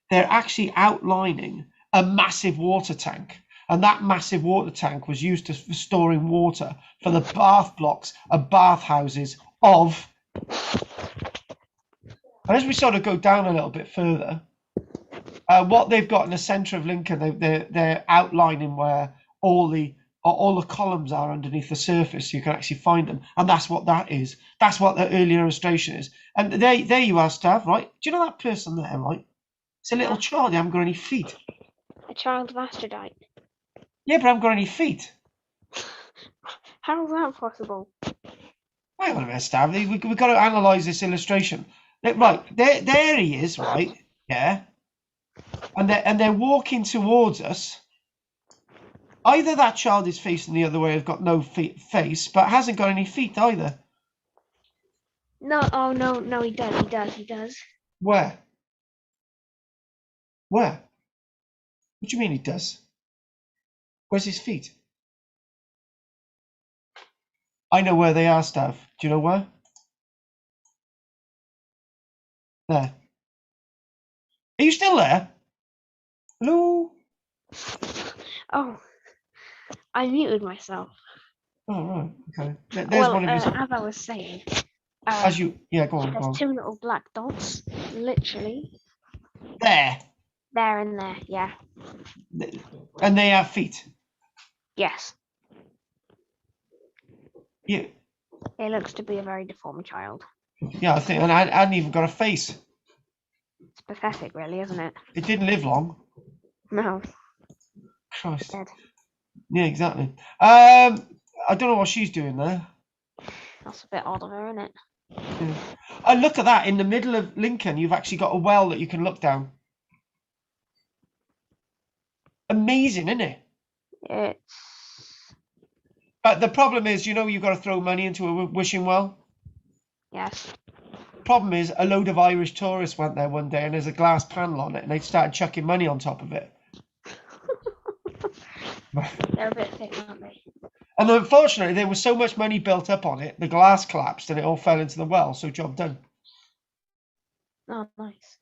they're actually outlining a massive water tank. And that massive water tank was used for storing water for the bath blocks and bathhouses of... And as we sort of go down a little bit further, what they've got in the centre of Lincoln, they're outlining where all the columns are underneath the surface, so you can actually find them, and that's what that is. That's what the early illustration is. And there you are, Stav, right? Do you know that person there, right? It's a little child. They haven't got any feet. A child of Astrodite. Yeah, but I haven't got any feet. How is that possible? Hang on a minute, Stav. We've got to analyse this illustration. Right, there he is, right? Yeah. And they're walking towards us. Either that child is facing the other way, has got no face, but hasn't got any feet either. No, oh no, he does. Where? Where? What do you mean he does? Where's his feet? I know where they are, Stav. Do you know where? There. Are you still there? Hello? Oh, I muted myself. Oh, right. Okay. There's Well, one of his... as I was saying, Yeah, go on. there's two little black dots, literally. There. There and there, yeah. And they have feet. Yes. Yeah. It looks to be a very deformed child. Yeah, I think, and I hadn't even got a face. It's pathetic, really, isn't it? It didn't live long. No. Christ. Dead. Yeah, exactly. I don't know what she's doing there. That's a bit odd of her, isn't it? Yeah. And look at that. In the middle of Lincoln, you've actually got a well that you can look down. Amazing, isn't it? It's... But the problem is, you've got to throw money into a wishing well. Yes. Problem is, a load of Irish tourists went there one day and there's a glass panel on it and they started chucking money on top of it. They're a bit thick, aren't they? And unfortunately, there was so much money built up on it, the glass collapsed and it all fell into the well, so job done. Oh, nice.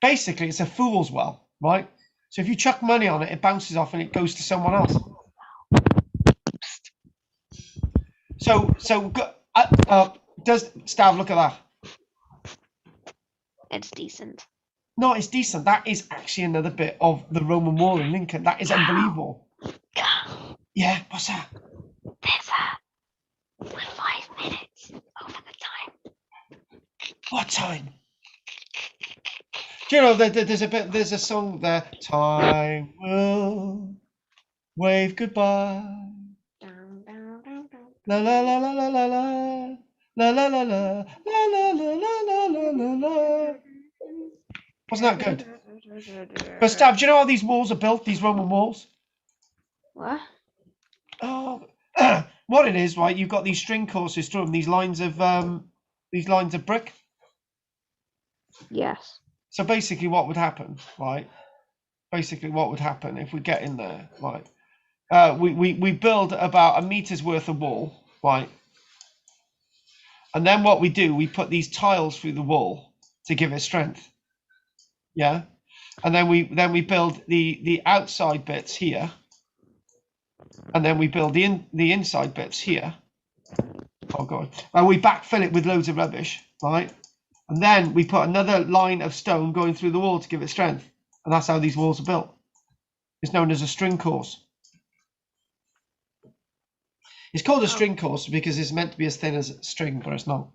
Basically, it's a fool's well, right? So if you chuck money on it, it bounces off and it goes to someone else. So does Stav look at that? It's decent. No, it's decent. That is actually another bit of the Roman wall in Lincoln. That is unbelievable. Yeah, what's that? We're 5 minutes over the time. What time? Do you know there's a song there. Time will wave goodbye. La la la la la la la la la la la la la la la la la. Wasn't that good? But Stav, do you know how these walls are built? These Roman walls? What? Oh, what it is, right? You've got these string courses through them, these lines of brick. Yes. So basically, what would happen, right? Basically, what would happen if we get in there, right? We build about a meter's worth of wall, right? And then what we do, we put these tiles through the wall to give it strength. Yeah, and then we build the outside bits here, and then we build the inside bits here. Oh god! And we backfill it with loads of rubbish, right? And then we put another line of stone going through the wall to give it strength, and that's how these walls are built. It's known as a string course. It's called a string course because it's meant to be as thin as string, but it's not.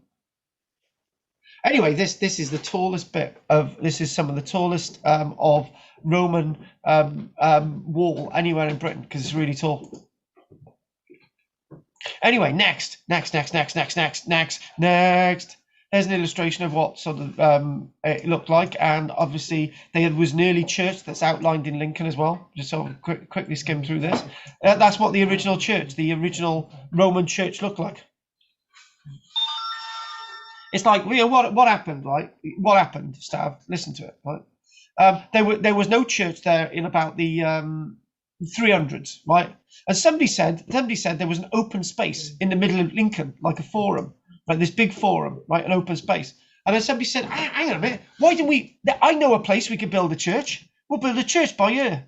Anyway, this is the tallest bit of this is some of the tallest of Roman wall anywhere in Britain because it's really tall. Anyway, next. There's an illustration of what sort of it looked like, and obviously there was an early church that's outlined in Lincoln as well. Just so quickly skim through this. That's what the original church, the original Roman church, looked like. It's like, you know, what happened, right? What happened, Stav? Listen to it, right? There was no church there in about the 300s, right? And somebody said there was an open space in the middle of Lincoln, like a forum, like this big forum, right? An open space. And then somebody said, hang on a minute, why didn't we? I know a place we could build a church. We'll build a church by here.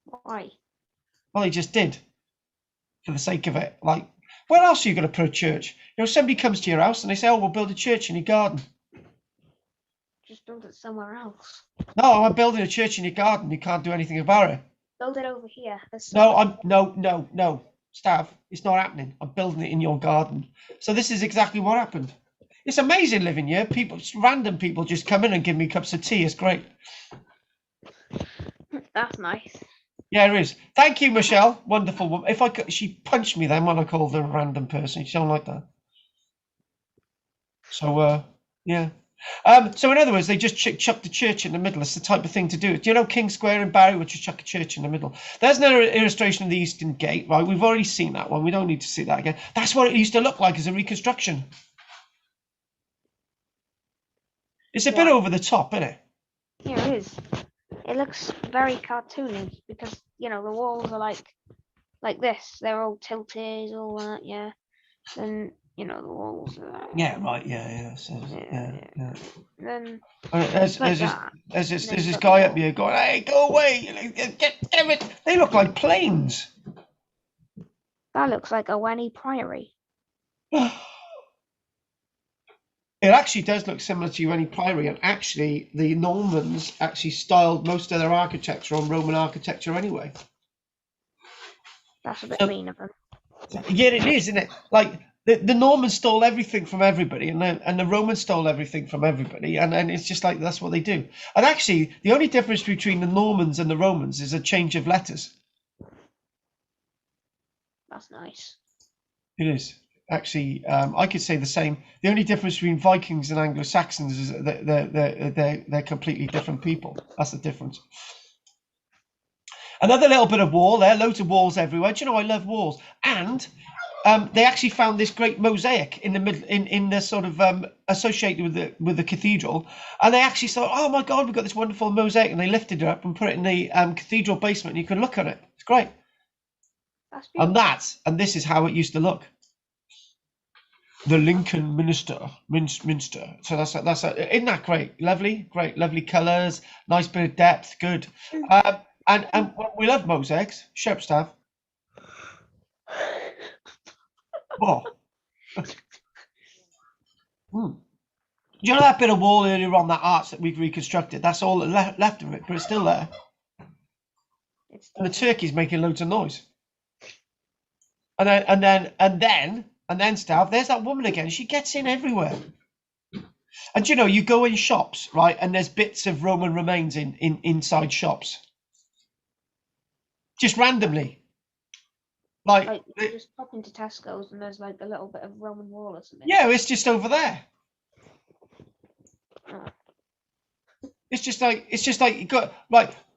Why? Well, they just did, for the sake of it. Like, where else are you going to put a church? You know, somebody comes to your house and they say, "Oh, we'll build a church in your garden." Just build it somewhere else. No, I'm building a church in your garden. You can't do anything about it. Build it over here. No, no, Stav, it's not happening. I'm building it in your garden. So this is exactly what happened. It's amazing living here. Random people just come in and give me cups of tea. It's great. That's nice. Yeah, it is. Thank you, Michelle. Wonderful woman. She punched me then when I called her a random person. She don't like that. So, yeah. So in other words, they just chuck the church in the middle. It's the type of thing to do. Do you know King Square in Barry would just chuck a church in the middle? There's another illustration of the Eastern Gate, right? We've already seen that one. We don't need to see that again. That's what it used to look like as a reconstruction. It's a bit over the top, isn't it? Yeah, it is. It looks very cartoony because, you know, the walls are like this. They're all tilted, all that, yeah. Then, you know, the walls are... Yeah, right, yeah. So, yeah. Then There's this guy up here going, "Hey, go away! Get it!" They look like planes. that looks like a Wenny Priory. It actually does look similar to Ueni Priory, and actually the Normans actually styled most of their architecture on Roman architecture anyway. That's a bit mean of them. Yeah, it is, isn't it? Like the Normans stole everything from everybody, and the Romans stole everything from everybody, and it's just like that's what they do. And actually, the only difference between the Normans and the Romans is a change of letters. That's nice. It is. Actually, I could say the same. The only difference between Vikings and Anglo-Saxons is that they're completely different people. That's the difference. Another little bit of wall there. Loads of walls everywhere. Do you know I love walls? And they actually found this great mosaic in the middle, in the sort of associated with the cathedral. And they actually thought, "Oh my God, we've got this wonderful mosaic!" And they lifted it up and put it in the cathedral basement. And you can look at it. It's great. That's beautiful. And this is how it used to look. The Lincoln Minster. So that's isn't that great? Lovely, great, lovely colours, nice bit of depth, good. And we love mosaics. Shep staff. Oh. Do you know that bit of wall earlier on, that arch that we've reconstructed? That's all left of it, but it's still there. And the turkey's making loads of noise. And then, Stav, there's that woman again. She gets in everywhere. And you know, you go in shops, right, and there's bits of Roman remains inside shops. Just randomly. Like you just pop into Tesco's and there's like a little bit of Roman wall or something. Yeah, it's just over there. Oh. It's just like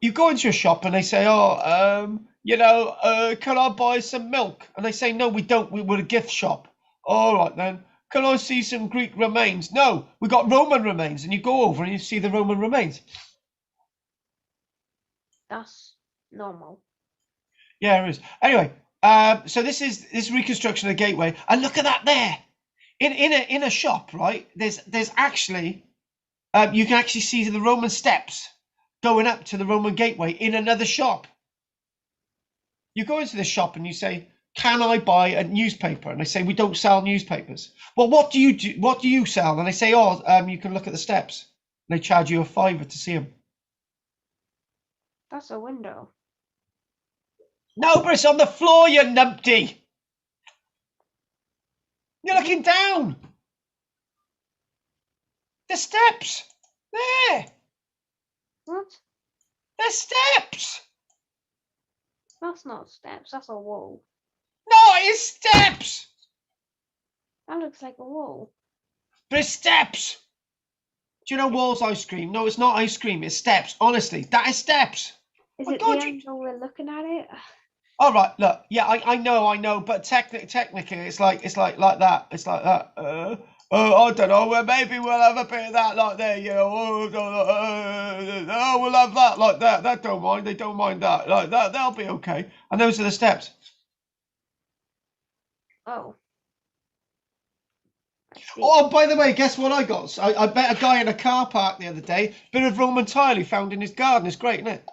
you go into a shop and they say, "Oh, can I buy some milk?" And they say, "No, we don't. We're a gift shop." All right then. Can I see some Greek remains? No, we got Roman remains. And you go over and you see the Roman remains. That's normal. Yeah, it is. Anyway, so this is reconstruction of the gateway, and look at that there. In a shop, right? There's actually you can actually see the Roman steps going up to the Roman gateway in another shop. You go into the shop and you say, "Can I buy a newspaper?" And they say, "We don't sell newspapers." "Well, what do you do? What do you sell?" And they say, "Oh, you can look at the steps." And they charge you $5 to see them. That's a window. No, but it's on the floor, you numpty. You're looking down. The steps. There. What? The steps. That's not steps. That's a wall. No, it's steps. That looks like a wall. But it's steps. Do you know Wall's ice cream? No, it's not ice cream. It's steps. Honestly, that is steps. Is My it God, the angle we're looking at it? All right, look. Yeah, I know. But technically, it's like that. It's like that. I don't know. Well, maybe we'll have a bit of that, like there. You know. We'll have that, like that. That don't mind. They don't mind that. Like that. They'll be okay. And those are the steps. Oh. I see. Oh, by the way, guess what I got? I met a guy in a car park the other day. Bit of Roman tile he found in his garden. It's great, isn't it?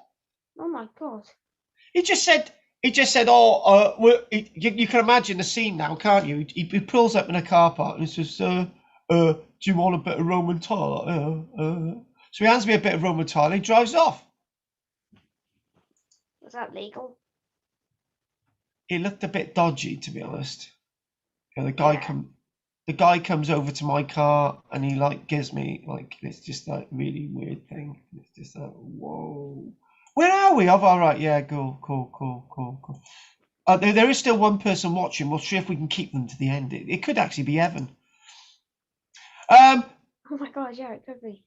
Oh my God. He just said, you can imagine the scene now, can't you? He pulls up in a car park and says, do you want a bit of Roman tile? So he hands me a bit of Roman tile and he drives off. Was that legal? It looked a bit dodgy, to be honest. You know, the guy comes over to my car and he like gives me like, it's just like really weird thing. It's just like, whoa. Where are we? Oh, all right, yeah, cool. There is still one person watching. We'll see if we can keep them to the end. It could actually be Evan. Oh my God, yeah, it could be.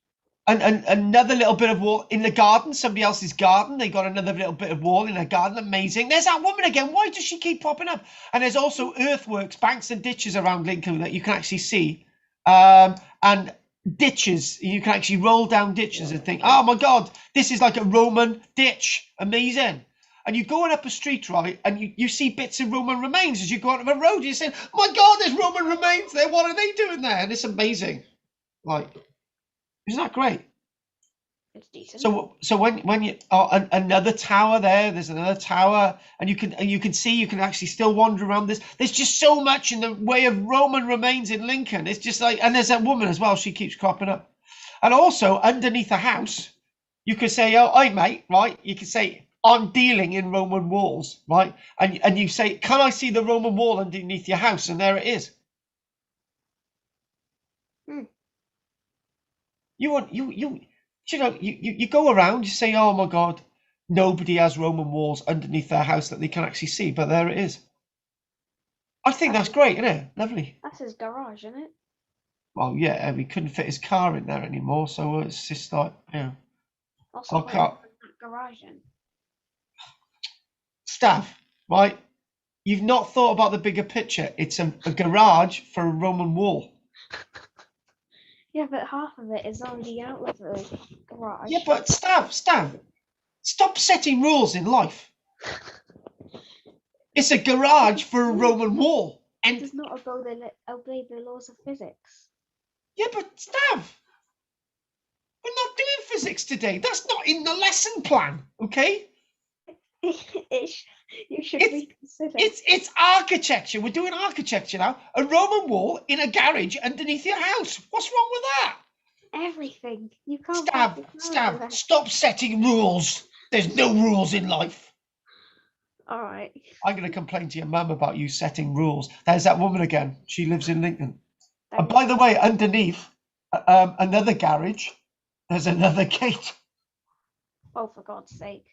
And another little bit of wall in the garden, somebody else's garden. They got another little bit of wall in their garden. Amazing. There's that woman again. Why does she keep popping up? And there's also earthworks, banks and ditches around Lincoln that you can actually see. And ditches, you can actually roll down ditches and think, oh my God, this is like a Roman ditch. Amazing. And you're going up a street, right, and you see bits of Roman remains as you go onto the road. You're saying, my God, there's Roman remains there. What are they doing there? And it's amazing. Like, isn't that great? It's decent. So when you another tower there's another tower, and you can see, you can actually still wander around this. There's just so much in the way of Roman remains in Lincoln. It's just like, and there's that woman as well. She keeps cropping up, and also underneath the house, you could say, oh, hey mate, right? You could say, I'm dealing in Roman walls, right? And you say, can I see the Roman wall underneath your house? And there it is. You go around, you say, oh my God, nobody has Roman walls underneath their house that they can actually see, but there it is. I think that's great, isn't it? Lovely. That's his garage, isn't it? Well, yeah, we couldn't fit his car in there anymore, so it's just like, yeah. Also, where did you put that garage in? Staff, right? You've not thought about the bigger picture. It's a garage for a Roman wall. Yeah, but half of it is already out of the garage. Yeah, but Stav, stop setting rules in life. It's a garage for a Roman wall. And it does not obey the laws of physics. Yeah, but Stav, we're not doing physics today. That's not in the lesson plan, okay? You should reconsider. It's architecture. We're doing architecture now. A Roman wall in a garage underneath your house. What's wrong with that? Everything. You can't. Stav, stop setting rules. There's no rules in life. All right. I'm going to complain to your mum about you setting rules. There's that woman again. She lives in Lincoln. And by the way, underneath another garage, there's another gate. Oh, for God's sake.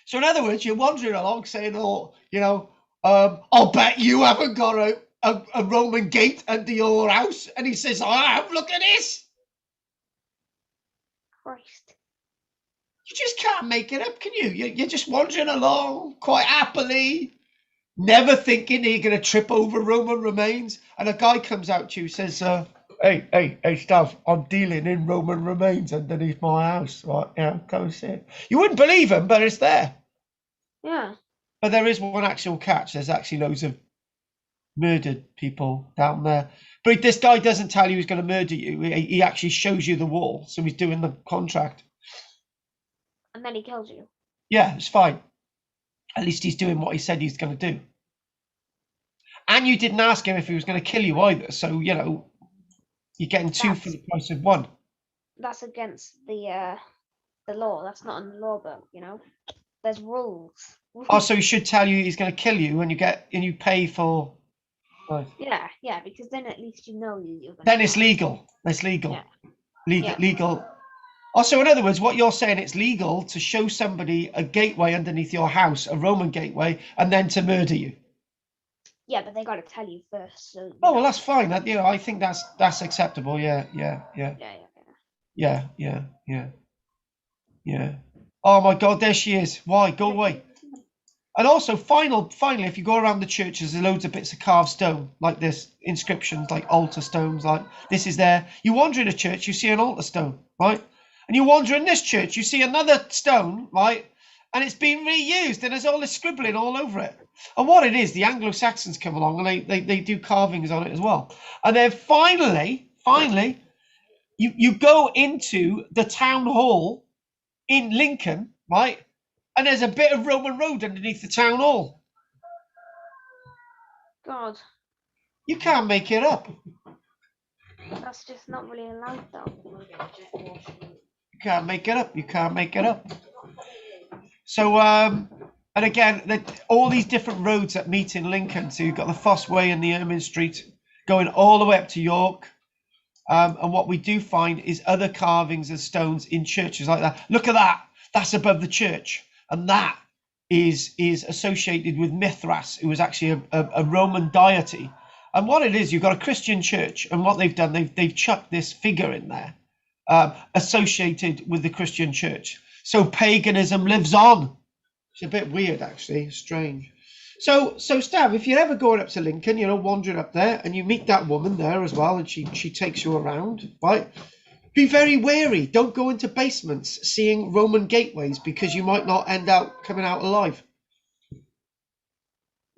So in other words, you're wandering along saying, oh, you know, I'll bet you haven't got a Roman gate under your house. And he says, I have. Look at this. Christ. You just can't make it up, can you? You're just wandering along quite happily, never thinking you're going to trip over Roman remains. And a guy comes out to you, says, hey, Stav, I'm dealing in Roman remains underneath my house. Right, yeah, come and see it. You wouldn't believe him, but it's there. Yeah. But there is one actual catch. There's actually loads of murdered people down there. But this guy doesn't tell you he's going to murder you. He actually shows you the wall. So he's doing the contract. And then he kills you. Yeah, it's fine. At least he's doing what he said he's going to do. And you didn't ask him if he was going to kill you either. So, you know, you're getting two for the price of one. That's against the law. That's not in the law book, you know. There's rules. Oh, so he should tell you he's going to kill you and you pay for. Yeah, because then at least you know you're. Then it's legal. It's legal. Yeah. Legal, Yeah. legal. Also, in other words, what you're saying, it's legal to show somebody a gateway underneath your house, a Roman gateway, and then to murder you. Yeah, but they got to tell you first. So, Oh, well, that's fine. That, I think that's acceptable. Yeah. Oh my God, there she is. Why? Go away. And also, finally, if you go around the churches, there's loads of bits of carved stone, like this, inscriptions, like altar stones, like this is there. You wander in a church, you see an altar stone, right? And you wander in this church, you see another stone, right? And it's been reused, and there's all this scribbling all over it. And what it is, the Anglo-Saxons come along and they do carvings on it as well. And then finally, you go into the town hall in Lincoln, right? And there's a bit of Roman road underneath the town hall. God. You can't make it up. That's just not really allowed, though. You can't make it up. You can't make it up. So, and again, all these different roads that meet in Lincoln. So you've got the Fosse Way and the Ermine Street going all the way up to York. And what we do find is other carvings and stones in churches like that. Look at that. That's above the church. And that is associated with Mithras, who was actually a Roman deity. And what it is, you've got a Christian church, and what they've done, they've chucked this figure in there, associated with the Christian church. So paganism lives on. It's a bit weird, actually, strange. So Stav, if you're ever going up to Lincoln, wandering up there, and you meet that woman there as well, and she takes you around, right? Be very wary. Don't go into basements seeing Roman gateways, because you might not end up coming out alive.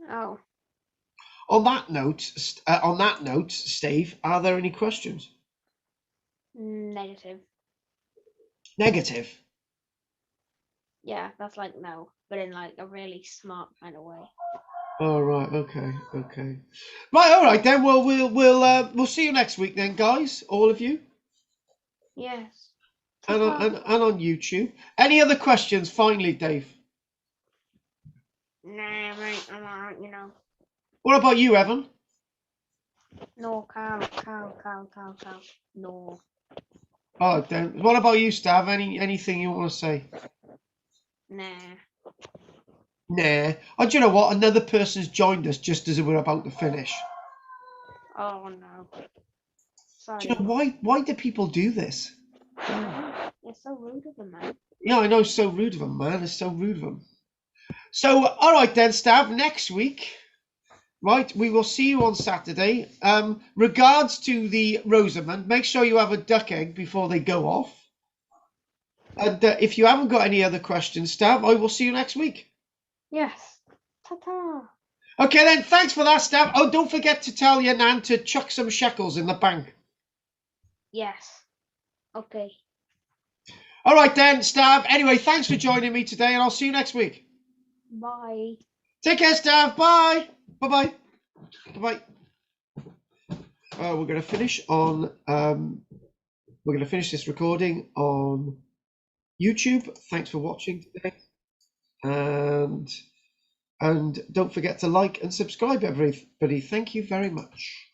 Oh. On that note, Steve, are there any questions? Negative. Negative. Yeah, that's like no, but in like a really smart kind of way. Oh, right. Okay. Right. All right then. Well, we'll see you next week then, guys. All of you. Yes. And on YouTube. Any other questions? Finally, Dave. Nah, mate, I'm alright, What about you, Evan? No, cow. No. Oh, then. What about you, Stav? Anything you want to say? Nah. Nah. Oh, do you know what? Another person's joined us just as we're about to finish. Oh no. Sorry. Do you know why do people do this? It's so rude of them, man. Yeah, I know. It's so rude of them, man. It's so rude of them. So, all right then, Stav. Next week, right? We will see you on Saturday. Regards to the Rosamond. Make sure you have a duck egg before they go off. And if you haven't got any other questions, Stav, I will see you next week. Yes. Ta-ta. Okay then, thanks for that, Stav. Oh, don't forget to tell your nan to chuck some shekels in the bank. Yes. Okay. All right then, Stav. Anyway, thanks for joining me today, and I'll see you next week. Bye. Take care, Stav. Bye. Bye-bye. Bye-bye. We're going to finish on. We're going to finish this recording on YouTube. Thanks for watching today, and don't forget to like and subscribe, everybody. Thank you very much.